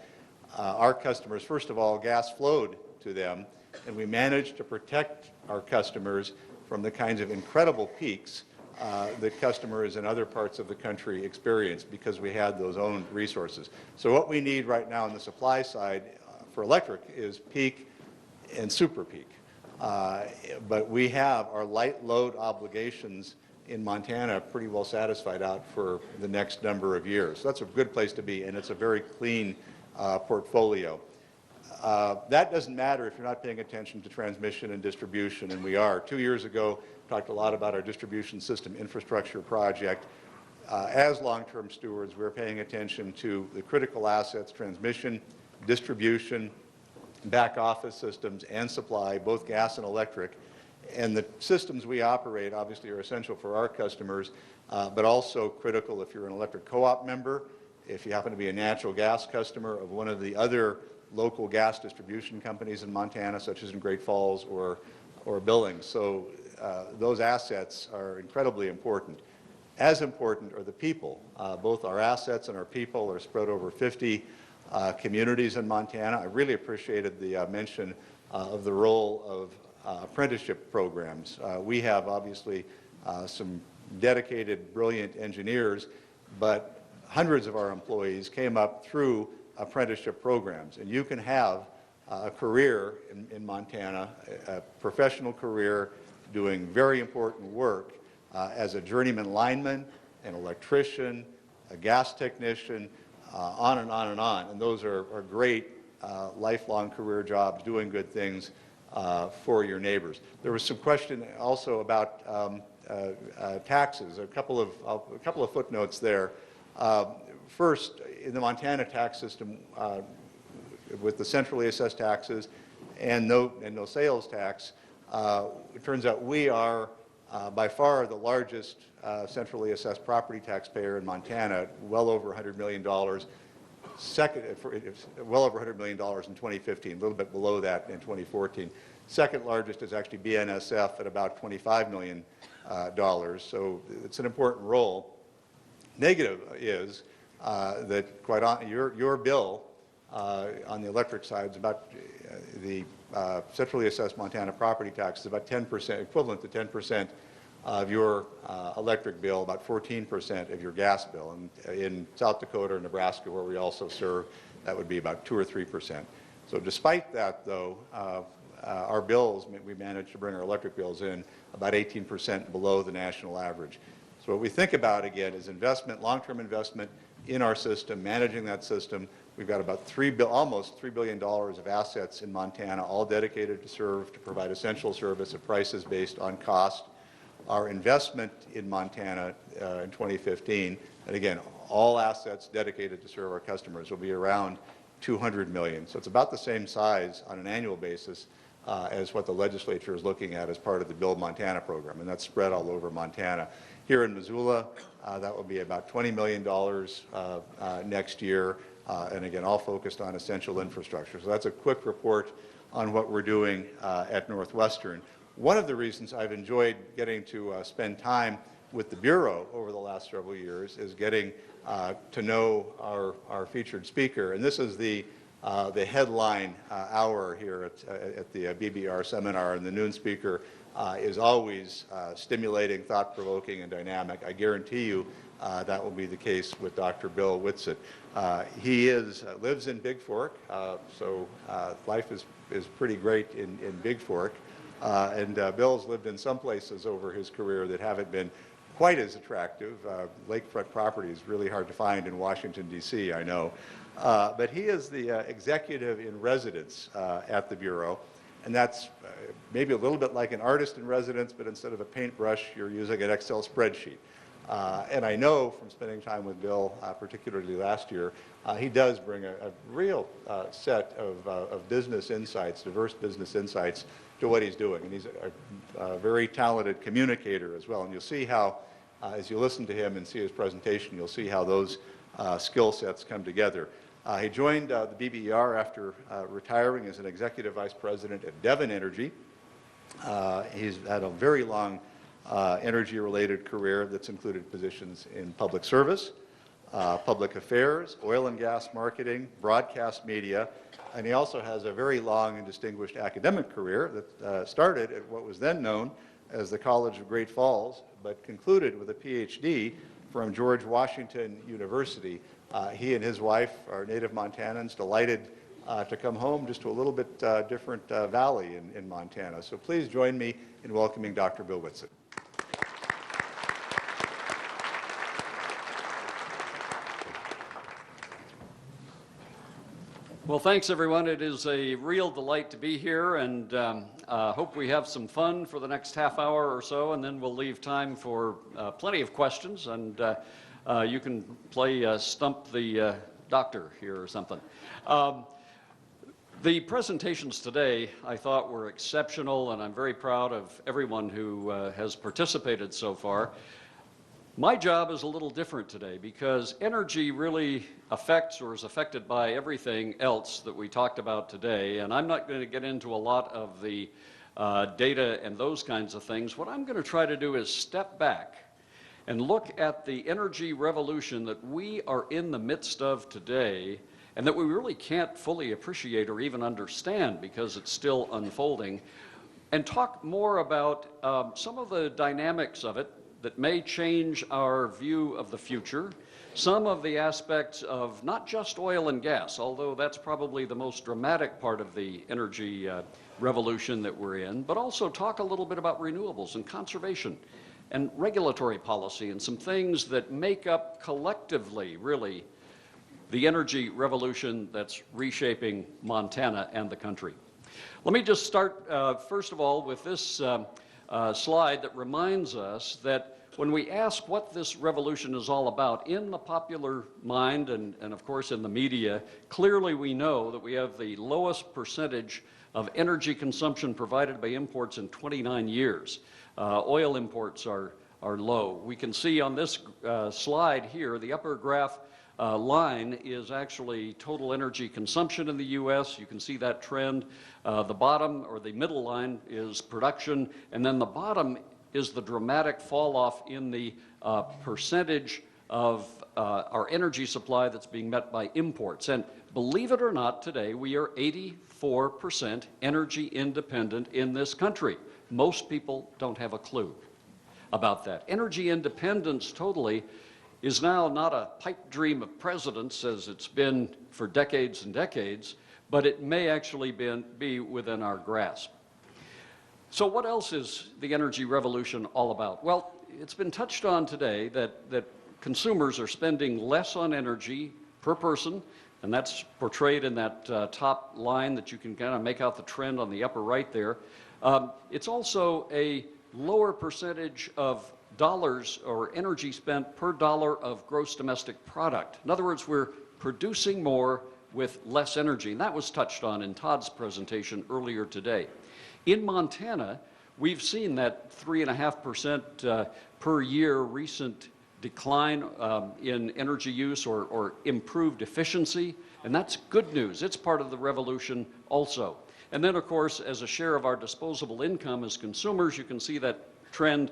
Our customers, first of all, gas flowed to them, and we managed to protect our customers from the kinds of incredible peaks that customers in other parts of the country experienced because we had those own resources. So what we need right now on the supply side for electric is peak and super peak. But we have our light load obligations in Montana pretty well satisfied out for the next number of years. So that's a good place to be, and it's a very clean portfolio. That doesn't matter if you're not paying attention to transmission and distribution, and we are. 2 years ago, talked a lot about our distribution system infrastructure project. As long-term stewards, we're paying attention to the critical assets, transmission, distribution, back office systems, and supply, both gas and electric. And the systems we operate obviously are essential for our customers, but also critical if you're an electric co-op member, if you happen to be a natural gas customer of one of the other local gas distribution companies in Montana, such as in Great Falls or Billings. So those assets are incredibly important. As important are the people. Both our assets and our people are spread over 50 communities in Montana. I really appreciated the mention of the role of apprenticeship programs. We have obviously some dedicated, brilliant engineers, but hundreds of our employees came up through apprenticeship programs. And you can have a career in Montana, a professional career doing very important work as a journeyman lineman, an electrician, a gas technician, on and on and on. And those are great lifelong career jobs, doing good things for your neighbors. There was some question also about taxes, a couple of footnotes there. First, in the Montana tax system, with the centrally assessed taxes and no sales tax, it turns out we are by far the largest centrally assessed property taxpayer in Montana, well over $100 million. Well over $100 million in 2015, a little bit below that in 2014. Second largest is actually BNSF at about $25 million. So it's an important role. Negative is that your bill on the electric side is about the centrally assessed Montana property tax is about 10%, equivalent to 10% of your electric bill, about 14% of your gas bill. And in South Dakota or Nebraska, where we also serve, that would be about 2 or 3%. So despite that, though, our bills, we managed to bring our electric bills in about 18% below the national average. So what we think about, again, is investment, long-term investment in our system, managing that system. We've got about almost $3 billion of assets in Montana, all dedicated to provide essential service at prices based on cost. Our investment in Montana in 2015, and again, all assets dedicated to serve our customers, will be around $200 million. So it's about the same size on an annual basis as what the legislature is looking at as part of the Build Montana program, and that's spread all over Montana. Here in Missoula, that will be about $20 million next year, and again, all focused on essential infrastructure. So that's a quick report on what we're doing at Northwestern. One of the reasons I've enjoyed getting to spend time with the Bureau over the last several years is getting to know our featured speaker. And this is the headline hour here at the BBR seminar, and the noon speaker is always stimulating, thought-provoking, and dynamic. I guarantee you that will be the case with Dr. Bill Whitsitt. He lives in Big Fork, so life is pretty great in Big Fork. And Bill's lived in some places over his career that haven't been quite as attractive. Lakefront property is really hard to find in Washington, D.C., I know. But he is the executive in residence at the Bureau, and that's maybe a little bit like an artist in residence, but instead of a paintbrush, you're using an Excel spreadsheet. And I know from spending time with Bill, particularly last year, he does bring a real set of business insights, diverse business insights to what he's doing. And he's a very talented communicator as well. And you'll see how, as you listen to him and see his presentation, you'll see how those skill sets come together. He joined the BBER after retiring as an executive vice president at Devon Energy. He's had a very long energy-related career that's included positions in public service, public affairs, oil and gas marketing, broadcast media, and he also has a very long and distinguished academic career that started at what was then known as the College of Great Falls, but concluded with a PhD from George Washington University. He and his wife are native Montanans, delighted to come home just to a little bit different valley in Montana. So please join me in welcoming Dr. Bill Whitsitt. Well, thanks, everyone. It is a real delight to be here, and hope we have some fun for the next half hour or so, and then we'll leave time for plenty of questions, and you can play Stump the Doctor here or something. The presentations today, I thought, were exceptional, and I'm very proud of everyone who has participated so far. My job is a little different today because energy really affects or is affected by everything else that we talked about today, and I'm not going to get into a lot of the data and those kinds of things. What I'm going to try to do is step back and look at the energy revolution that we are in the midst of today and that we really can't fully appreciate or even understand because it's still unfolding, and talk more about some of the dynamics of it that may change our view of the future, some of the aspects of not just oil and gas, although that's probably the most dramatic part of the energy revolution that we're in, but also talk a little bit about renewables and conservation and regulatory policy and some things that make up collectively, really, the energy revolution that's reshaping Montana and the country. Let me just start, first of all, with this slide that reminds us that when we ask what this revolution is all about, in the popular mind and of course in the media, clearly we know that we have the lowest percentage of energy consumption provided by imports in 29 years. Oil imports are low. We can see on this slide here, the upper graph line is actually total energy consumption in the U.S. You can see that trend. The bottom, or the middle line, is production, and then the bottom is the dramatic fall off in the percentage of our energy supply that's being met by imports. And believe it or not, today we are 84% energy independent in this country. Most people don't have a clue about that. Energy independence totally is now not a pipe dream of presidents, as it's been for decades and decades, but it may actually be within our grasp. So what else is the energy revolution all about? Well, it's been touched on today that consumers are spending less on energy per person, and that's portrayed in that top line that you can kind of make out the trend on the upper right there. It's also a lower percentage of dollars or energy spent per dollar of gross domestic product. In other words, we're producing more with less energy, and that was touched on in Todd's presentation earlier today. In Montana, we've seen that 3.5% per year recent decline in energy use or improved efficiency, and that's good news. It's part of the revolution also. And then, of course, as a share of our disposable income as consumers, you can see that trend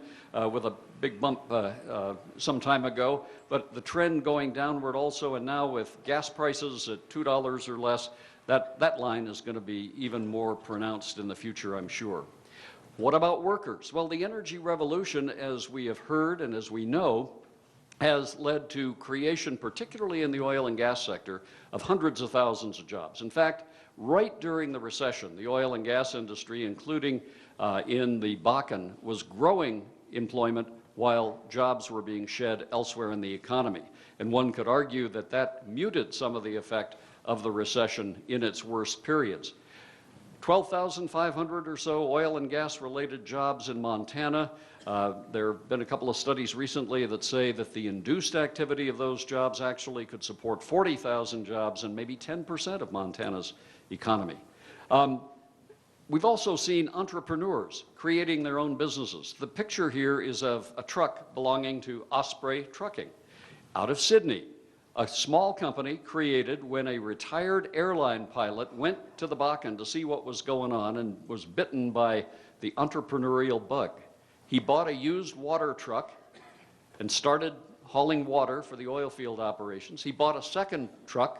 with a big bump some time ago, but the trend going downward also, and now with gas prices at $2 or less, that line is going to be even more pronounced in the future, I'm sure. What about workers? Well, the energy revolution, as we have heard and as we know, has led to creation, particularly in the oil and gas sector, of hundreds of thousands of jobs. In fact, right during the recession, the oil and gas industry, including in the Bakken, was growing employment while jobs were being shed elsewhere in the economy. And one could argue that that muted some of the effect of the recession in its worst periods. 12,500 or so oil and gas related jobs in Montana. There have been a couple of studies recently that say that the induced activity of those jobs actually could support 40,000 jobs and maybe 10% of Montana's economy. We've also seen entrepreneurs creating their own businesses. The picture here is of a truck belonging to Osprey Trucking out of Sydney. A small company created when a retired airline pilot went to the Bakken to see what was going on and was bitten by the entrepreneurial bug. He bought a used water truck and started hauling water for the oil field operations. He bought a second truck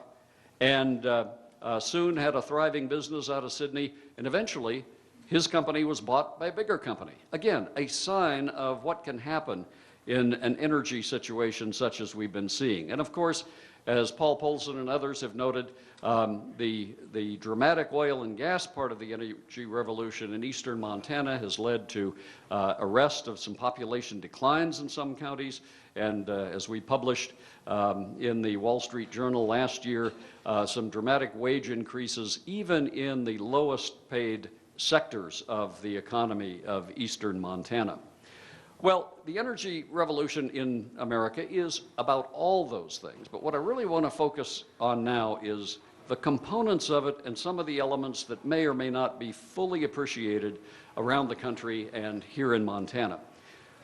and soon had a thriving business out of Sydney, and eventually his company was bought by a bigger company. Again, a sign of what can happen in an energy situation such as we've been seeing. And of course, as Paul Polson and others have noted, the dramatic oil and gas part of the energy revolution in eastern Montana has led to arrest of some population declines in some counties. And as we published in the Wall Street Journal last year, some dramatic wage increases even in the lowest paid sectors of the economy of eastern Montana. Well, the energy revolution in America is about all those things, but what I really want to focus on now is the components of it and some of the elements that may or may not be fully appreciated around the country and here in Montana.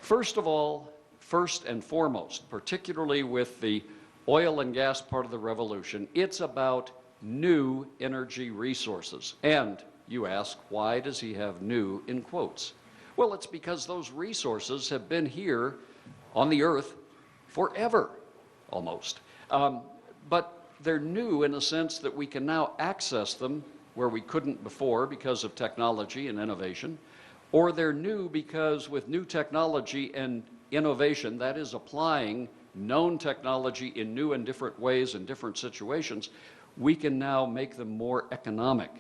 First of all, first and foremost, particularly with the oil and gas part of the revolution, it's about new energy resources. And you ask, why does he have new in quotes? Well, it's because those resources have been here on the earth forever, almost. But they're new in the sense that we can now access them where we couldn't before because of technology and innovation, or they're new because with new technology and innovation, that is applying known technology in new and different ways in different situations, we can now make them more economic.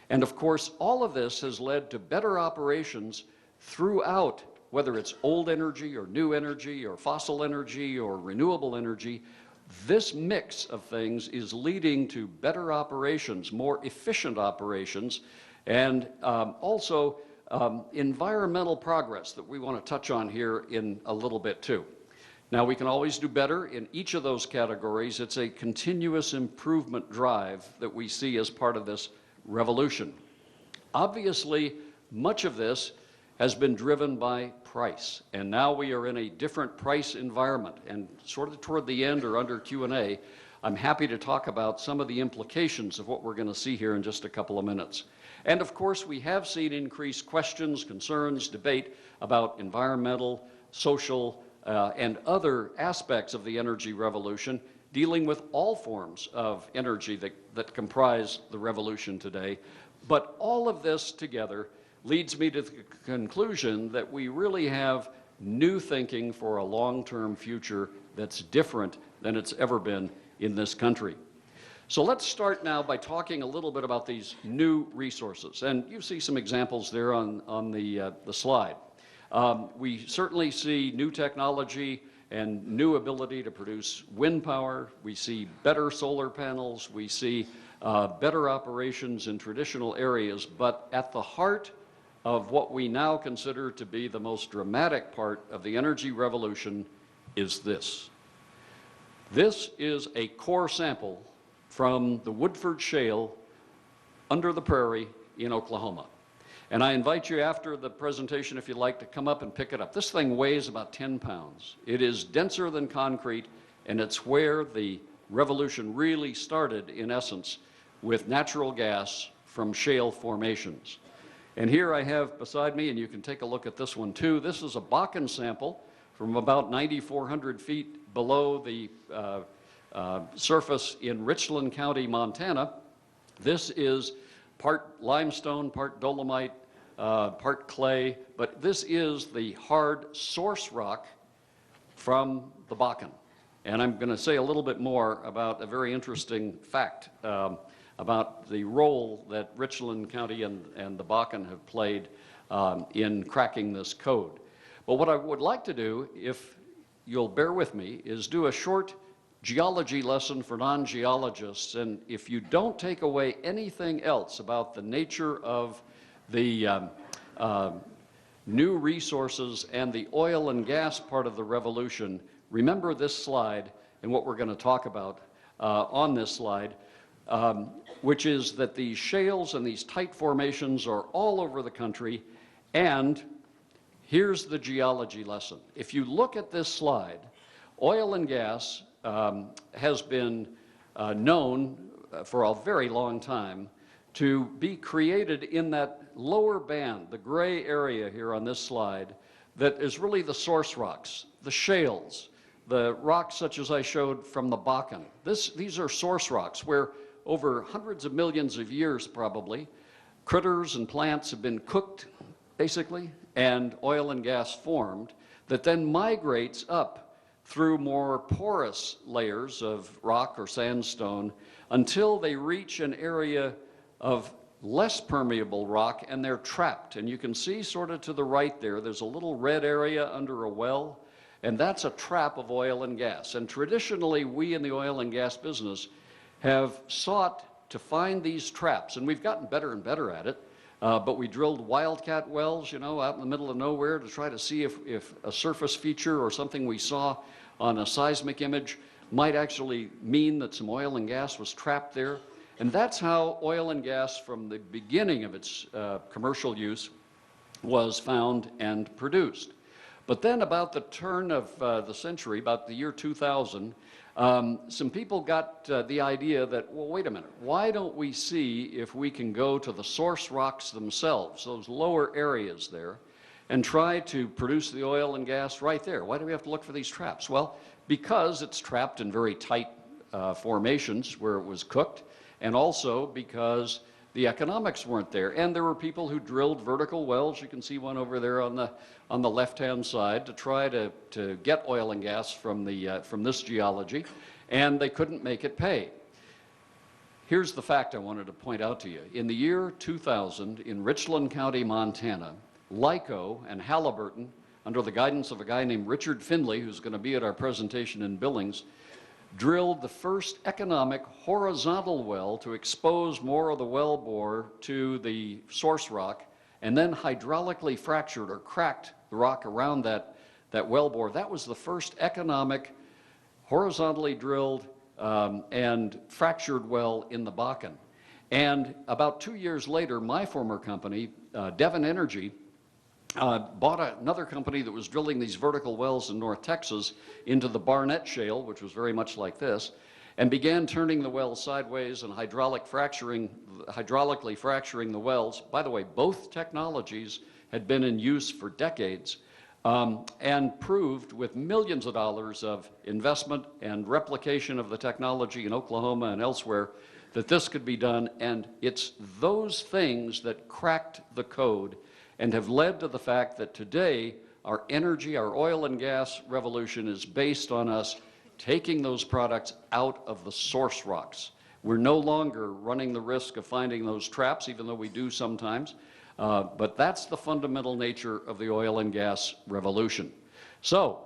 And of course, all of this has led to better operations throughout, whether it's old energy or new energy or fossil energy or renewable energy, This mix of things is leading to better operations, more efficient operations, and also environmental progress that we want to touch on here in a little bit too. Now, we can always do better in each of those categories. It's a continuous improvement drive that we see as part of this revolution. Obviously, much of this has been driven by price, and now we are in a different price environment. And sort of toward the end or under Q&A, I'm happy to talk about some of the implications of what we're going to see here in just a couple of minutes. And of course, we have seen increased questions, concerns, debate about environmental, social, and other aspects of the energy revolution, dealing with all forms of energy that comprise the revolution today. But all of this together leads me to the conclusion that we really have new thinking for a long-term future that's different than it's ever been in this country. So let's start now by talking a little bit about these new resources. And you see some examples there on the slide. We certainly see new technology and new ability to produce wind power. We see better solar panels. We see better operations in traditional areas. But at the heart of what we now consider to be the most dramatic part of the energy revolution is this. This is a core sample from the Woodford Shale under the prairie in Oklahoma. And I invite you after the presentation, if you'd like, to come up and pick it up. This thing weighs about 10 pounds. It is denser than concrete, and it's where the revolution really started, in essence, with natural gas from shale formations. And here I have beside me, and you can take a look at this one too, this is a Bakken sample from about 9,400 feet below the surface in Richland County, Montana. This is part limestone, part dolomite, part clay, but this is the hard source rock from the Bakken. And I'm going to say a little bit more about a very interesting fact about the role that Richland County and the Bakken have played in cracking this code. But what I would like to do, if you'll bear with me, is do a short geology lesson for non-geologists. And if you don't take away anything else about the nature of the new resources and the oil and gas part of the revolution, remember this slide and what we're going to talk about on this slide, which is that these shales and these tight formations are all over the country. And here's the geology lesson. If you look at this slide, oil and gas has been known for a very long time to be created in that lower band, the gray area here on this slide, that is really the source rocks, the shales, the rocks such as I showed from the Bakken. These are source rocks where over hundreds of millions of years probably, critters and plants have been cooked basically, and oil and gas formed that then migrates up through more porous layers of rock or sandstone until they reach an area of less permeable rock and they're trapped. And you can see sort of to the right there, there's a little red area under a well, and that's a trap of oil and gas. And traditionally, we in the oil and gas business have sought to find these traps, and we've gotten better and better at it. But we drilled wildcat wells, you know, out in the middle of nowhere to try to see if a surface feature or something we saw on a seismic image might actually mean that some oil and gas was trapped there. And that's how oil and gas from the beginning of its commercial use was found and produced. But then about the turn of the century, about the year 2000, some people got the idea that, well, wait a minute, why don't we see if we can go to the source rocks themselves, those lower areas there, and try to produce the oil and gas right there? Why do we have to look for these traps? Well, because it's trapped in very tight formations where it was cooked, and also because the economics weren't there. And there were people who drilled vertical wells. You can see one over there on the left-hand side to try to get oil and gas from this geology, and they couldn't make it pay. Here's the fact I wanted to point out to you. In the year 2000, in Richland County, Montana, LICO and Halliburton, under the guidance of a guy named Richard Findley, who's going to be at our presentation in Billings, drilled the first economic horizontal well to expose more of the wellbore to the source rock, and then hydraulically fractured or cracked the rock around that wellbore. That was the first economic, horizontally drilled and fractured well in the Bakken. And about 2 years later, my former company, Devon Energy, bought another company that was drilling these vertical wells in North Texas into the Barnett Shale, which was very much like this, and began turning the wells sideways and hydraulically fracturing the wells. By the way, both technologies had been in use for decades and proved with millions of dollars of investment and replication of the technology in Oklahoma and elsewhere that this could be done. And it's those things that cracked the code and have led to the fact that today our energy, our oil and gas revolution is based on us taking those products out of the source rocks. We're no longer running the risk of finding those traps, even though we do sometimes. But that's the fundamental nature of the oil and gas revolution. So,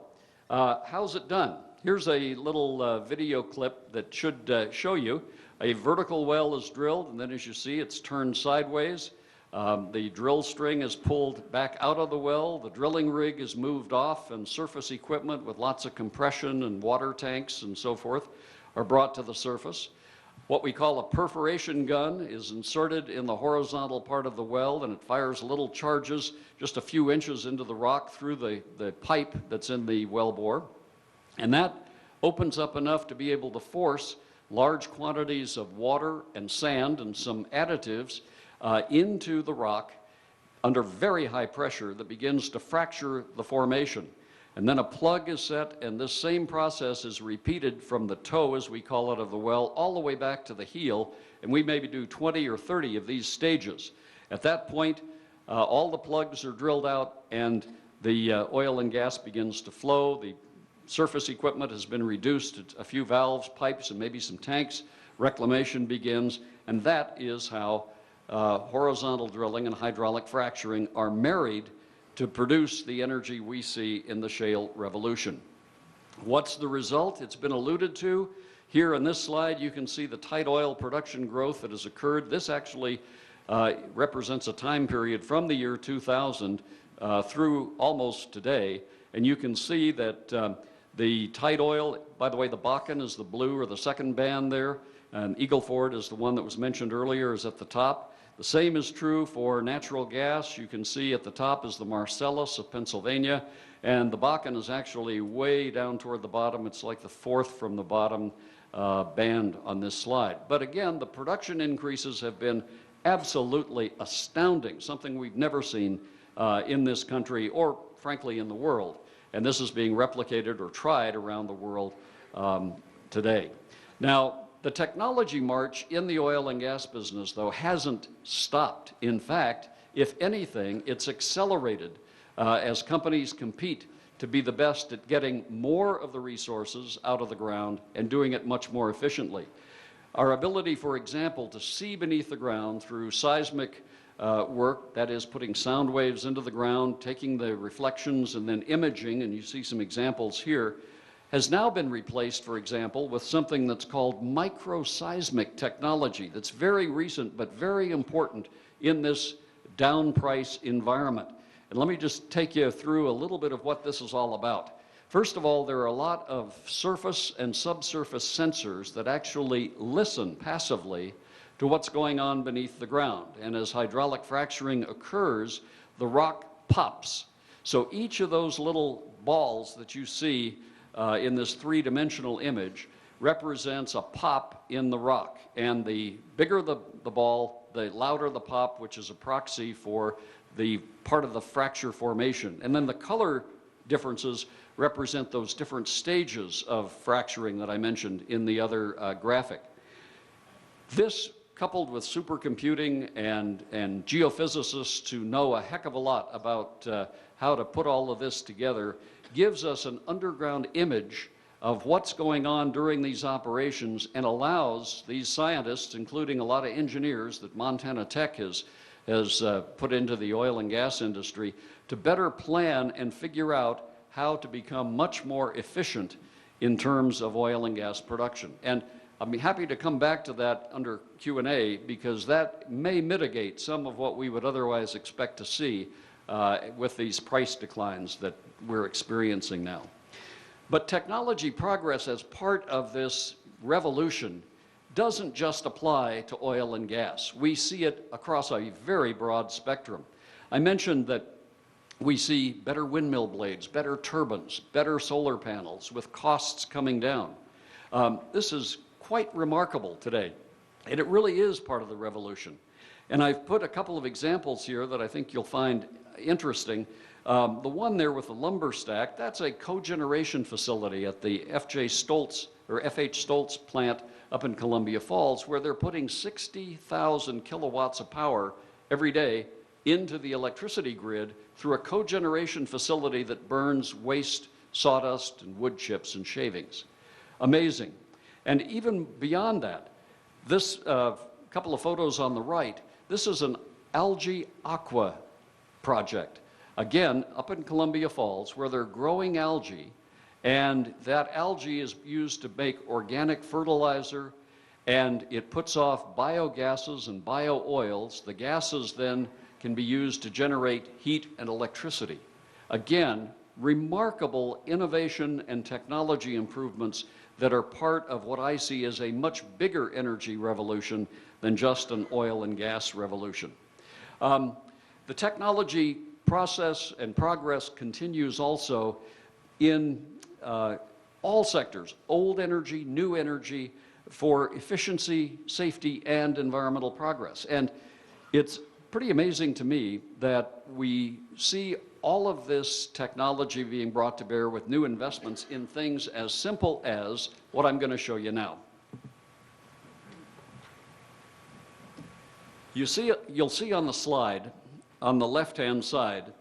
how's it done? Here's a little video clip that should show you. A vertical well is drilled, and then as you see, it's turned sideways. The drill string is pulled back out of the well, the drilling rig is moved off, and surface equipment with lots of compression and water tanks and so forth are brought to the surface. What we call a perforation gun is inserted in the horizontal part of the well, and it fires little charges just a few inches into the rock through the pipe that's in the wellbore. And that opens up enough to be able to force large quantities of water and sand and some additives into the rock under very high pressure that begins to fracture the formation. And then a plug is set, and this same process is repeated from the toe, as we call it, of the well, all the way back to the heel, and we maybe do 20 or 30 of these stages. At that point, all the plugs are drilled out, and the oil and gas begins to flow. The surface equipment has been reduced to a few valves, pipes, and maybe some tanks. Reclamation begins, and that is how horizontal drilling and hydraulic fracturing are married to produce the energy we see in the shale revolution. What's the result? It's been alluded to. Here on this slide, you can see the tight oil production growth that has occurred. This actually represents a time period from the year 2000 through almost today. And you can see that the tight oil, by the way, the Bakken is the blue or the second band there, and Eagle Ford is the one that was mentioned earlier, is at the top. The same is true for natural gas. You can see at the top is the Marcellus of Pennsylvania, and the Bakken is actually way down toward the bottom. It's like the fourth from the bottom band on this slide. But again, the production increases have been absolutely astounding, something we've never seen in this country or, frankly, in the world. And this is being replicated or tried around the world today. Now, the technology march in the oil and gas business, though, hasn't stopped. In fact, if anything, it's accelerated as companies compete to be the best at getting more of the resources out of the ground and doing it much more efficiently. Our ability, for example, to see beneath the ground through seismic work, that is putting sound waves into the ground, taking the reflections and then imaging, and you see some examples here, has now been replaced, for example, with something that's called microseismic technology that's very recent but very important in this down price environment. And let me just take you through a little bit of what this is all about. First of all, there are a lot of surface and subsurface sensors that actually listen passively to what's going on beneath the ground. And as hydraulic fracturing occurs, the rock pops. So each of those little balls that you see in this three-dimensional image represents a pop in the rock. And the bigger the ball, the louder the pop, which is a proxy for the part of the fracture formation. And then the color differences represent those different stages of fracturing that I mentioned in the other graphic. This, coupled with supercomputing and geophysicists who know a heck of a lot about how to put all of this together, gives us an underground image of what's going on during these operations and allows these scientists, including a lot of engineers that Montana Tech has put into the oil and gas industry, to better plan and figure out how to become much more efficient in terms of oil and gas production. And I'd be happy to come back to that under Q&A because that may mitigate some of what we would otherwise expect to see with these price declines that we're experiencing now. But technology progress as part of this revolution doesn't just apply to oil and gas. We see it across a very broad spectrum. I mentioned that we see better windmill blades, better turbines, better solar panels with costs coming down. This is quite remarkable today, and it really is part of the revolution. And I've put a couple of examples here that I think you'll find interesting. The one there with the lumber stack, that's a cogeneration facility at the FH Stoltz plant up in Columbia Falls, where they're putting 60,000 kilowatts of power every day into the electricity grid through a cogeneration facility that burns waste, sawdust, and wood chips and shavings. Amazing. And even beyond that, this couple of photos on the right, this is an algae aqua project. Again, up in Columbia Falls, where they're growing algae, and that algae is used to make organic fertilizer, and it puts off biogases and bio-oils. The gases then can be used to generate heat and electricity. Again, remarkable innovation and technology improvements that are part of what I see as a much bigger energy revolution than just an oil and gas revolution. The technology process and progress continues also in all sectors, old energy, new energy, for efficiency, safety, and environmental progress. And it's pretty amazing to me that we see all of this technology being brought to bear with new investments in things as simple as what I'm going to show you now. You'll see on the slide, on the left-hand side,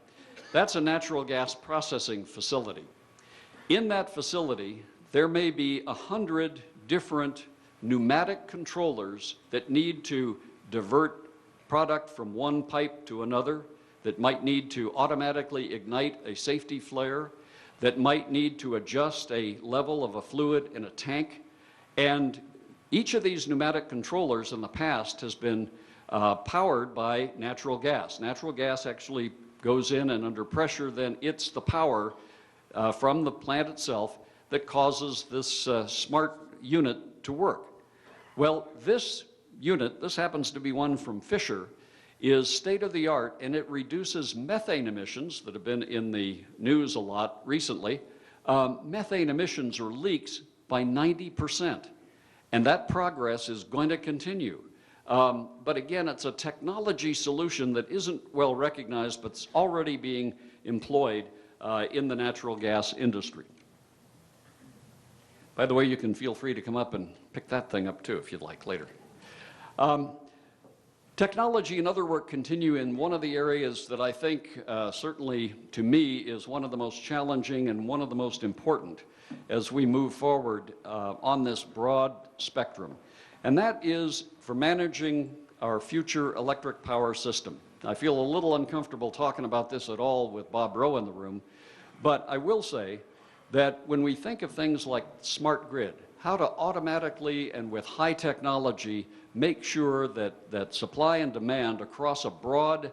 that's a natural gas processing facility. In that facility, there may be 100 different pneumatic controllers that need to divert product from one pipe to another, that might need to automatically ignite a safety flare, that might need to adjust a level of a fluid in a tank. And each of these pneumatic controllers in the past has been powered by natural gas. Natural gas actually goes in, and under pressure, then it's the power from the plant itself that causes this smart unit to work. Well, this unit, this happens to be one from Fisher, is state-of-the-art, and it reduces methane emissions that have been in the news a lot recently. Methane emissions or leaks by 90%, and that progress is going to continue. But again, it's a technology solution that isn't well recognized, but it's already being employed in the natural gas industry. By the way, you can feel free to come up and pick that thing up too if you'd like later. Technology and other work continue in one of the areas that I think certainly to me is one of the most challenging and one of the most important as we move forward on this broad spectrum. And that is for managing our future electric power system. I feel a little uncomfortable talking about this at all with Bob Rowe in the room, but I will say that when we think of things like smart grid, how to automatically and with high technology make sure that supply and demand across a broad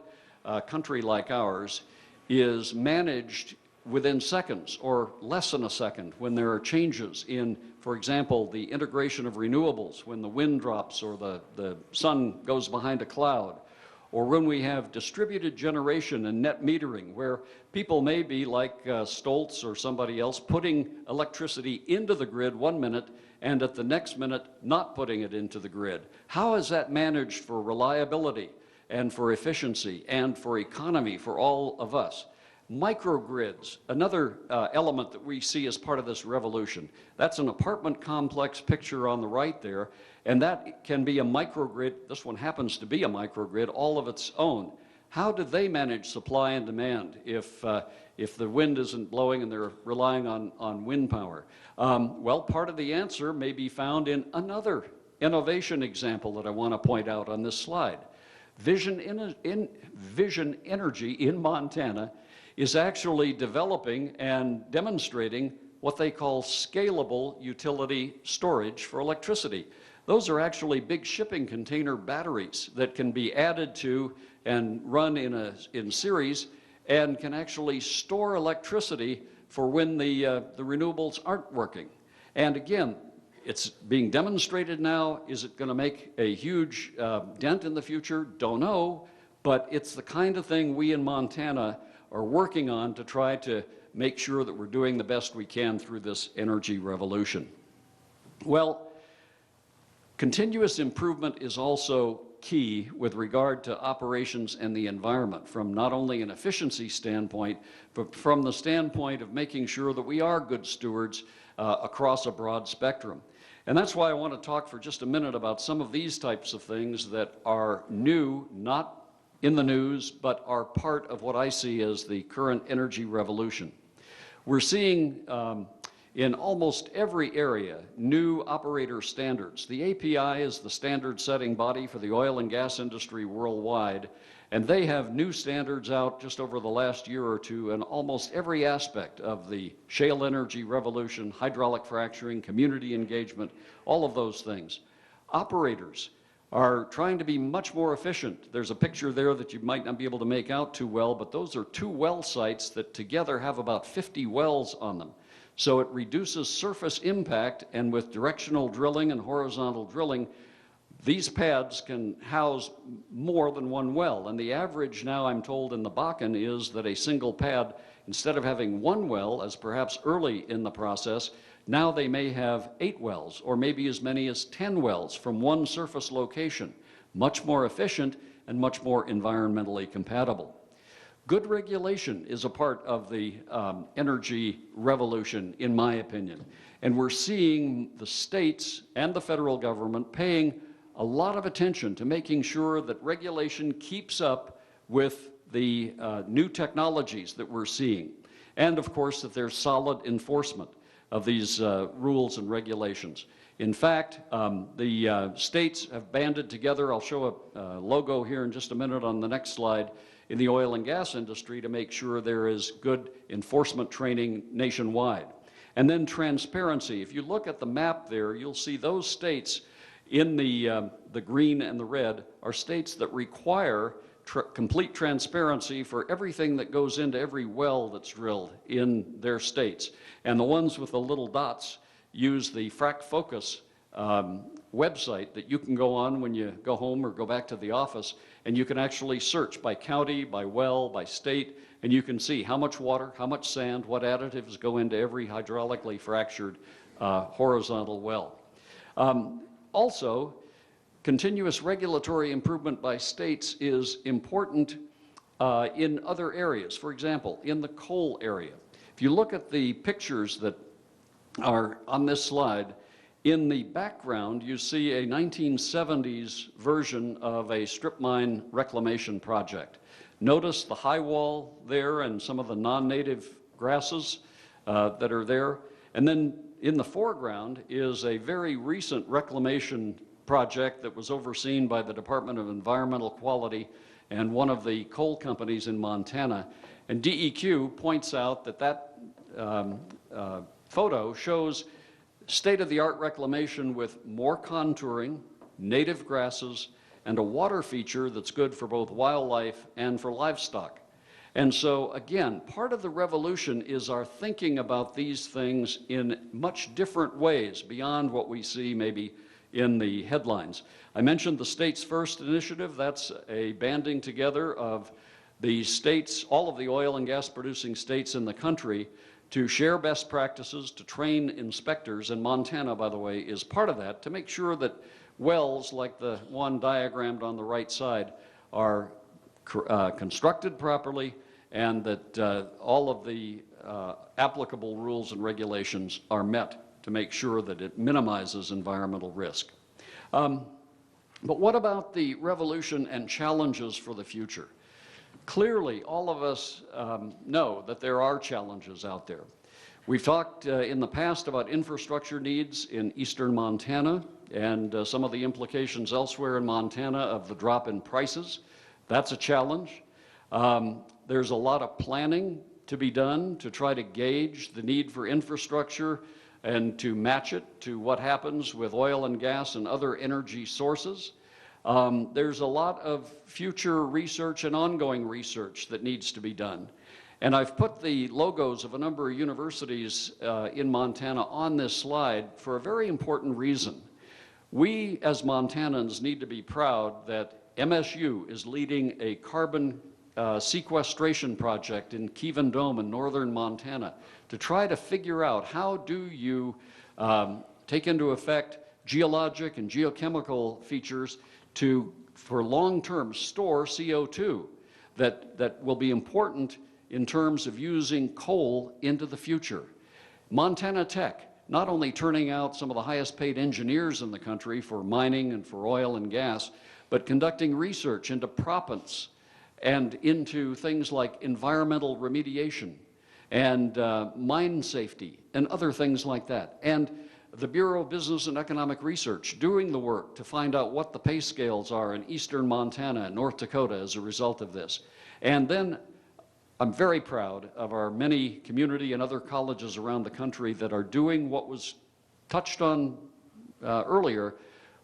country like ours is managed within seconds or less than a second when there are changes in, for example, the integration of renewables, when the wind drops or the sun goes behind a cloud, or when we have distributed generation and net metering, where people may be like Stoltz or somebody else putting electricity into the grid 1 minute and at the next minute not putting it into the grid. How is that managed for reliability and for efficiency and for economy for all of us? Microgrids, another element that we see as part of this revolution. That's an apartment complex picture on the right there, and that can be a microgrid. This one happens to be a microgrid all of its own. How do they manage supply and demand if the wind isn't blowing and they're relying on wind power? Well, part of the answer may be found in another innovation example that I want to point out on this slide. Vision Energy in Montana is actually developing and demonstrating what they call scalable utility storage for electricity. Those are actually big shipping container batteries that can be added to and run in series and can actually store electricity for when the renewables aren't working. And again, it's being demonstrated now. Is it going to make a huge dent in the future? Don't know, but it's the kind of thing we in Montana are working on to try to make sure that we're doing the best we can through this energy revolution. Well, continuous improvement is also key with regard to operations and the environment, from not only an efficiency standpoint, but from the standpoint of making sure that we are good stewards across a broad spectrum. And that's why I want to talk for just a minute about some of these types of things that are new, not in the news, but are part of what I see as the current energy revolution. We're seeing in almost every area new operator standards. The API is the standard-setting body for the oil and gas industry worldwide, and they have new standards out just over the last year or two in almost every aspect of the shale energy revolution, hydraulic fracturing, community engagement, all of those things. Operators are trying to be much more efficient. There's a picture there that you might not be able to make out too well, but those are 2 well sites that together have about 50 wells on them. So it reduces surface impact, and with directional drilling and horizontal drilling, these pads can house more than 1 well. And the average now, I'm told, in the Bakken is that a single pad, instead of having 1 well, as perhaps early in the process, now they may have 8 wells, or maybe as many as 10 wells from 1 surface location. Much more efficient and much more environmentally compatible. Good regulation is a part of the energy revolution, in my opinion. And we're seeing the states and the federal government paying a lot of attention to making sure that regulation keeps up with the new technologies that we're seeing. And of course, that there's solid enforcement of these rules and regulations. In fact, the states have banded together. I'll show a logo here in just a minute on the next slide, in the oil and gas industry to make sure there is good enforcement training nationwide. And then transparency. If you look at the map there, you'll see those states in the green and the red are states that require complete transparency for everything that goes into every well that's drilled in their states. And the ones with the little dots use the Frac Focus website that you can go on when you go home or go back to the office, and you can actually search by county, by well, by state, and you can see how much water, how much sand, what additives go into every hydraulically fractured horizontal well. Also, continuous regulatory improvement by states is important in other areas. For example, in the coal area. If you look at the pictures that are on this slide, in the background you see a 1970s version of a strip mine reclamation project. Notice the high wall there and some of the non-native grasses that are there. And then in the foreground is a very recent reclamation project that was overseen by the Department of Environmental Quality and one of the coal companies in Montana. And DEQ points out that that photo shows state-of-the-art reclamation with more contouring, native grasses, and a water feature that's good for both wildlife and for livestock. And so, again, part of the revolution is our thinking about these things in much different ways beyond what we see maybe in the headlines. I mentioned the States First initiative. That's a banding together of the states, all of the oil and gas producing states in the country, to share best practices, to train inspectors, and Montana, by the way, is part of that, to make sure that wells like the one diagrammed on the right side are constructed properly, and that all of the applicable rules and regulations are met to make sure that it minimizes environmental risk. But what about the revolution and challenges for the future? Clearly, all of us know that there are challenges out there. We've talked in the past about infrastructure needs in eastern Montana and some of the implications elsewhere in Montana of the drop in prices. That's a challenge. There's a lot of planning to be done to try to gauge the need for infrastructure and to match it to what happens with oil and gas and other energy sources. There's a lot of future research and ongoing research that needs to be done. And I've put the logos of a number of universities in Montana on this slide for a very important reason. We, as Montanans, need to be proud that MSU is leading a carbon sequestration project in Kevin Dome in northern Montana to try to figure out how do you take into effect geologic and geochemical features to, for long-term, store CO2 that will be important in terms of using coal into the future. Montana Tech, not only turning out some of the highest paid engineers in the country for mining and for oil and gas, but conducting research into proppants and into things like environmental remediation and mine safety and other things like that. And the Bureau of Business and Economic Research doing the work to find out what the pay scales are in eastern Montana and North Dakota as a result of this. And then I'm very proud of our many community and other colleges around the country that are doing what was touched on earlier,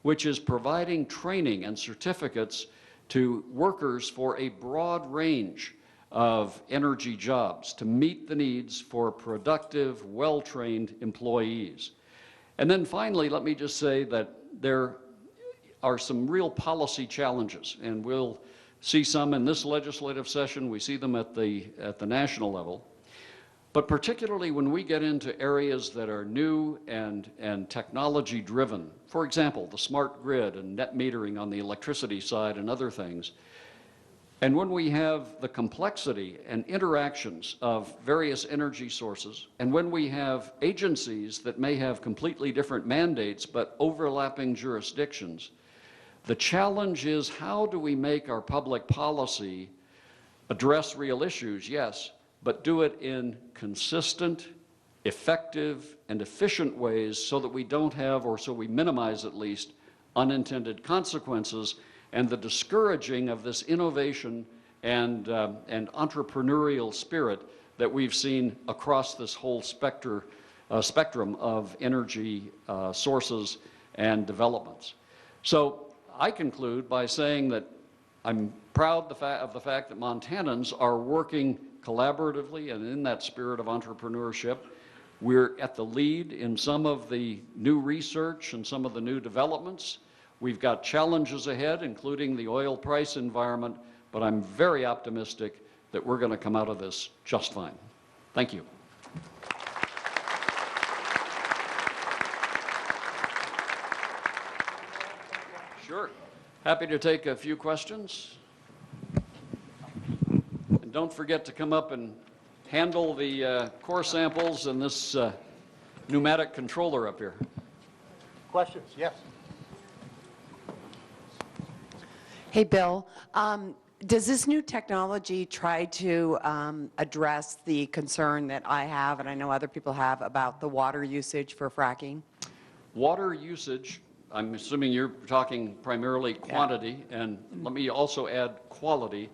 which is providing training and certificates to workers for a broad range of energy jobs to meet the needs for productive, well-trained employees. And then finally, let me just say that there are some real policy challenges, and we'll see some in this legislative session. We see them at the national level. But particularly when we get into areas that are new and technology driven, for example, the smart grid and net metering on the electricity side and other things, and when we have the complexity and interactions of various energy sources, and when we have agencies that may have completely different mandates but overlapping jurisdictions, the challenge is how do we make our public policy address real issues, yes, but do it in consistent, effective, and efficient ways so that we don't have, or so we minimize at least, unintended consequences and the discouraging of this innovation and entrepreneurial spirit that we've seen across this whole spectrum of energy sources and developments. So I conclude by saying that I'm proud of the fact that Montanans are working collaboratively and in that spirit of entrepreneurship. We're at the lead in some of the new research and some of the new developments. We've got challenges ahead, including the oil price environment, but I'm very optimistic that we're going to come out of this just fine. Thank you. Sure. Happy to take a few questions. And don't forget to come up and handle the core samples and this pneumatic controller up here. Questions? Yes. Hey, Bill. Does this new technology try to address the concern that I have, and I know other people have, about the water usage for fracking? Water usage, I'm assuming you're talking primarily quantity, and let me also add quality,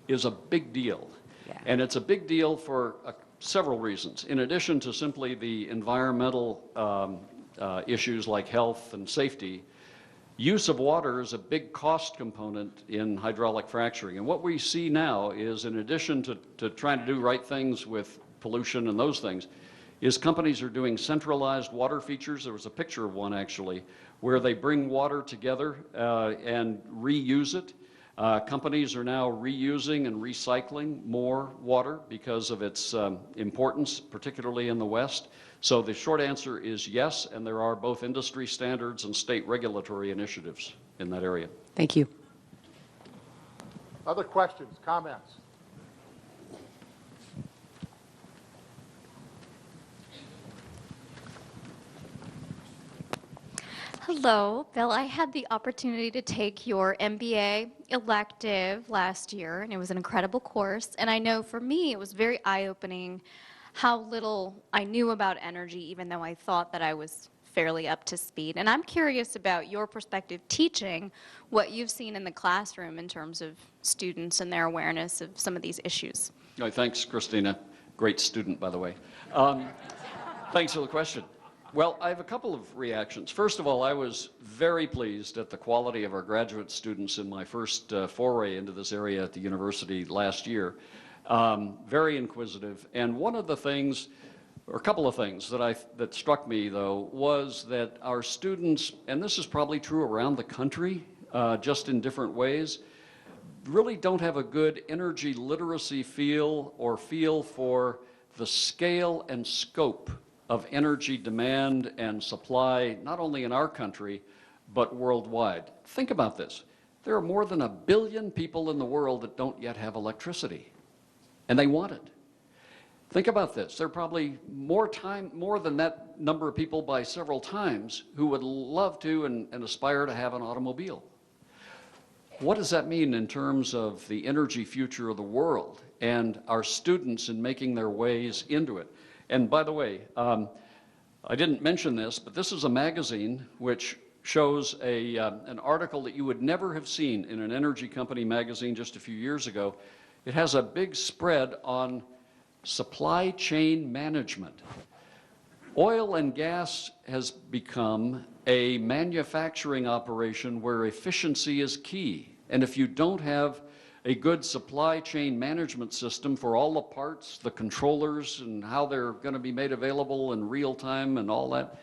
is a big deal. Yeah. And it's a big deal for several reasons. In addition to simply the environmental issues like health and safety, use of water is a big cost component in hydraulic fracturing. And what we see now is, in addition to trying to do right things with pollution and those things, is companies are doing centralized water features. There was a picture of one, actually, where they bring water together and reuse it. Companies are now reusing and recycling more water because of its importance, particularly in the West. So the short answer is yes, and there are both industry standards and state regulatory initiatives in that area. Thank you. Other questions, comments? Hello, Bill. I had the opportunity to take your MBA elective last year, and it was an incredible course. And I know for me, it was very eye-opening how little I knew about energy, even though I thought that I was fairly up to speed. And I'm curious about your perspective teaching what you've seen in the classroom in terms of students and their awareness of some of these issues. Thanks, Christina. Great student, by the way. Thanks for the question. Well, I have a couple of reactions. First of all, I was very pleased at the quality of our graduate students in my first foray into this area at the university last year. Very inquisitive. And one of the things, or a couple of things that struck me, though, was that our students, and this is probably true around the country, just in different ways, really don't have a good energy literacy feel for the scale and scope of energy demand and supply, not only in our country, but worldwide. Think about this. There are more than 1 billion people in the world that don't yet have electricity, and they want it. Think about this. There are probably more than that number of people by several times who would love to and aspire to have an automobile. What does that mean in terms of the energy future of the world and our students in making their ways into it? And by the way, I didn't mention this, but this is a magazine which shows an article that you would never have seen in an energy company magazine just a few years ago. It has a big spread on supply chain management. Oil and gas has become a manufacturing operation where efficiency is key. And if you don't have a good supply chain management system for all the parts, the controllers, and how they're going to be made available in real time and all that,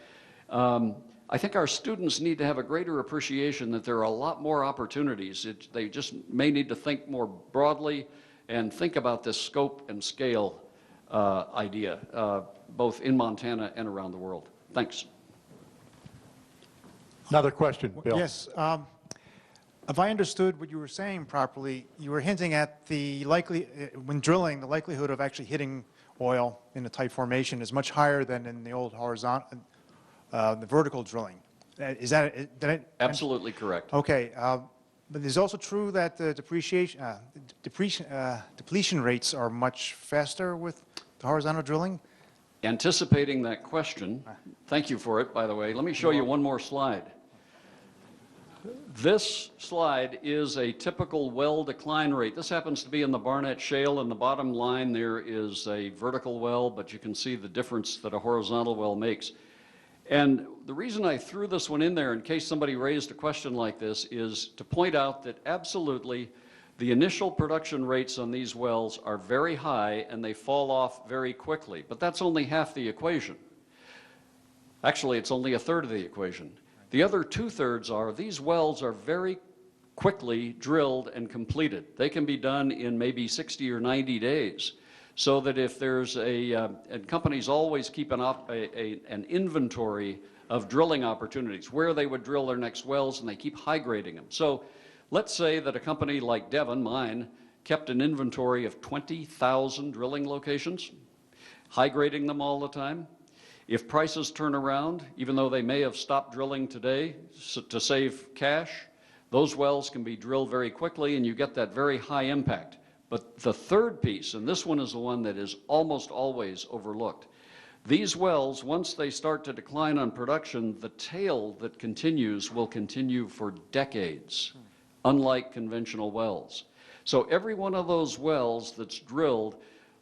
I think our students need to have a greater appreciation that there are a lot more opportunities. They just may need to think more broadly and think about this scope and scale idea, both in Montana and around the world. Thanks. Another question, Bill. Yes. If I understood what you were saying properly, you were hinting at the when drilling, the likelihood of actually hitting oil in a tight formation is much higher than in the old horizontal, the vertical drilling. Is that, did I? Absolutely correct. Okay. But it's also true that the depletion rates are much faster with the horizontal drilling? Anticipating that question, thank you for it, by the way. Let me show you one more slide. This slide is a typical well decline rate. This happens to be in the Barnett Shale, and the bottom line there is a vertical well, but you can see the difference that a horizontal well makes. And the reason I threw this one in there, in case somebody raised a question like this, is to point out that absolutely the initial production rates on these wells are very high and they fall off very quickly. But that's only half the equation. Actually, it's only a third of the equation. The other 2/3 are these wells are very quickly drilled and completed. They can be done in maybe 60 or 90 days. So that if there's and companies always keep an inventory of drilling opportunities, where they would drill their next wells, and they keep high grading them. So let's say that a company like Devon, mine, kept an inventory of 20,000 drilling locations, high grading them all the time. If prices turn around, even though they may have stopped drilling today to save cash, those wells can be drilled very quickly and you get that very high impact. But the third piece, and this one is the one that is almost always overlooked, these wells, once they start to decline on production, the tail that continues will continue for decades, unlike conventional wells. So every one of those wells that's drilled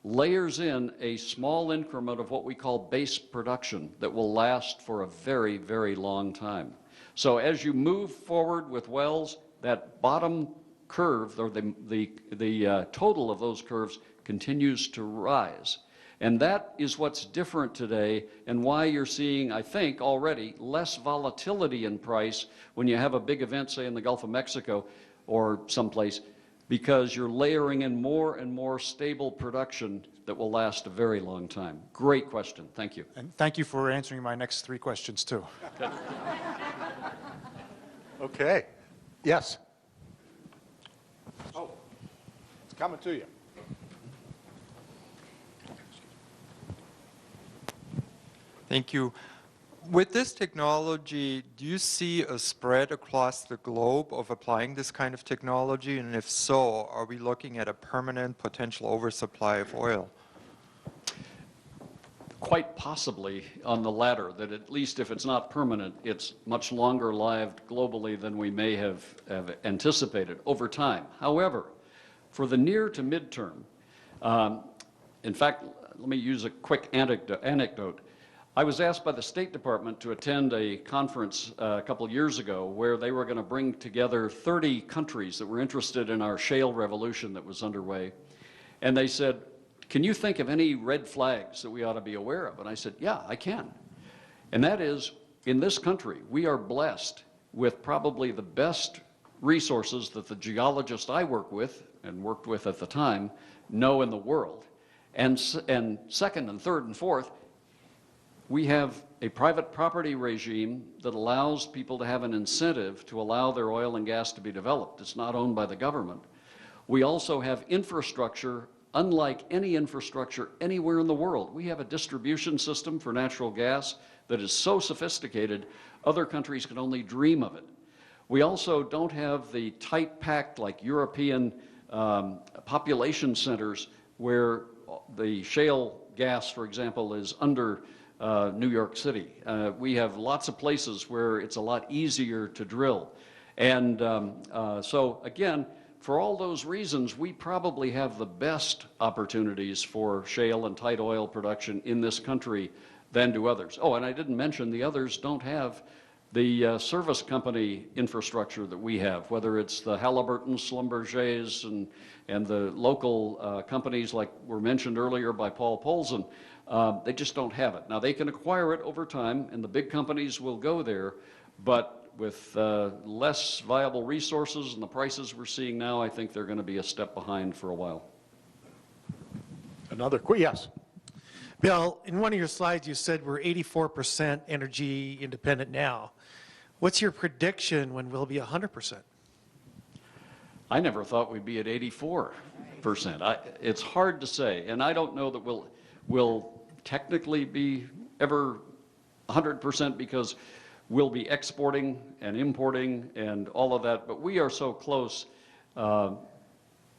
layers in a small increment of what we call base production that will last for a very, very long time. So as you move forward with wells, that bottom curve, or the total of those curves, continues to rise. And that is what's different today, and why you're seeing, I think, already less volatility in price when you have a big event, say in the Gulf of Mexico or someplace, because you're layering in more and more stable production that will last a very long time. Great question. Thank you. And thank you for answering my next 3 questions, too. Okay. Yes. Oh, it's coming to you. Thank you. With this technology, do you see a spread across the globe of applying this kind of technology? And if so, are we looking at a permanent potential oversupply of oil? Quite possibly on the latter, that at least if it's not permanent, it's much longer lived globally than we may have anticipated over time. However, for the near to midterm, in fact, let me use a quick anecdote. I was asked by the State Department to attend a conference a couple years ago where they were going to bring together 30 countries that were interested in our shale revolution that was underway. And they said, can you think of any red flags that we ought to be aware of? And I said, yeah, I can. And that is, in this country, we are blessed with probably the best resources that the geologists I work with, and worked with at the time, know in the world. And second and third and fourth, we have a private property regime that allows people to have an incentive to allow their oil and gas to be developed. It's not owned by the government. We also have infrastructure unlike any infrastructure anywhere in the world. We have a distribution system for natural gas that is so sophisticated, other countries can only dream of it. We also don't have the tight-packed, like European population centers where the shale gas, for example, is under New York City. We have lots of places where it's a lot easier to drill. And so again, for all those reasons, we probably have the best opportunities for shale and tight oil production in this country than do others. Oh, and I didn't mention the others don't have the service company infrastructure that we have, whether it's the Halliburton, Schlumberger's, and the local companies like were mentioned earlier by Paul Polzin. They just don't have it. Now, they can acquire it over time, and the big companies will go there, but with less viable resources and the prices we're seeing now, I think they're going to be a step behind for a while. Yes. Bill, in one of your slides, you said we're 84% energy independent now. What's your prediction when we'll be 100%? I never thought we'd be at 84%. It's hard to say, and I don't know that we'll technically be ever 100% because we'll be exporting and importing and all of that, but we are so close.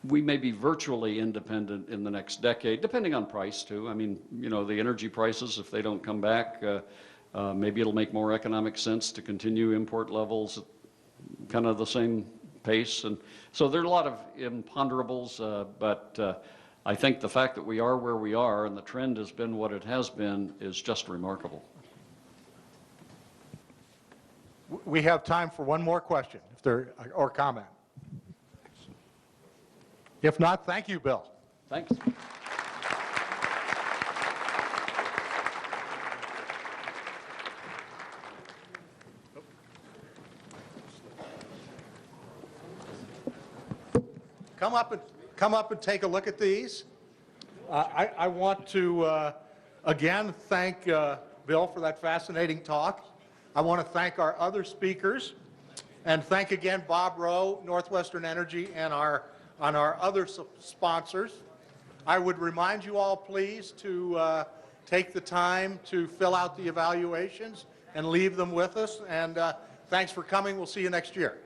We may be virtually independent in the next decade, depending on price too. I mean, you know, the energy prices, if they don't come back, maybe it'll make more economic sense to continue import levels at kind of the same pace. And so there are a lot of imponderables, but I think the fact that we are where we are and the trend has been what it has been is just remarkable. We have time for one more question or comment. If not, thank you, Bill. Thanks. Come up and take a look at these. I want to again thank Bill for that fascinating talk. I want to thank our other speakers and thank again Bob Rowe, Northwestern Energy, and our other sponsors. I would remind you all, please, to take the time to fill out the evaluations and leave them with us. And thanks for coming. We'll see you next year.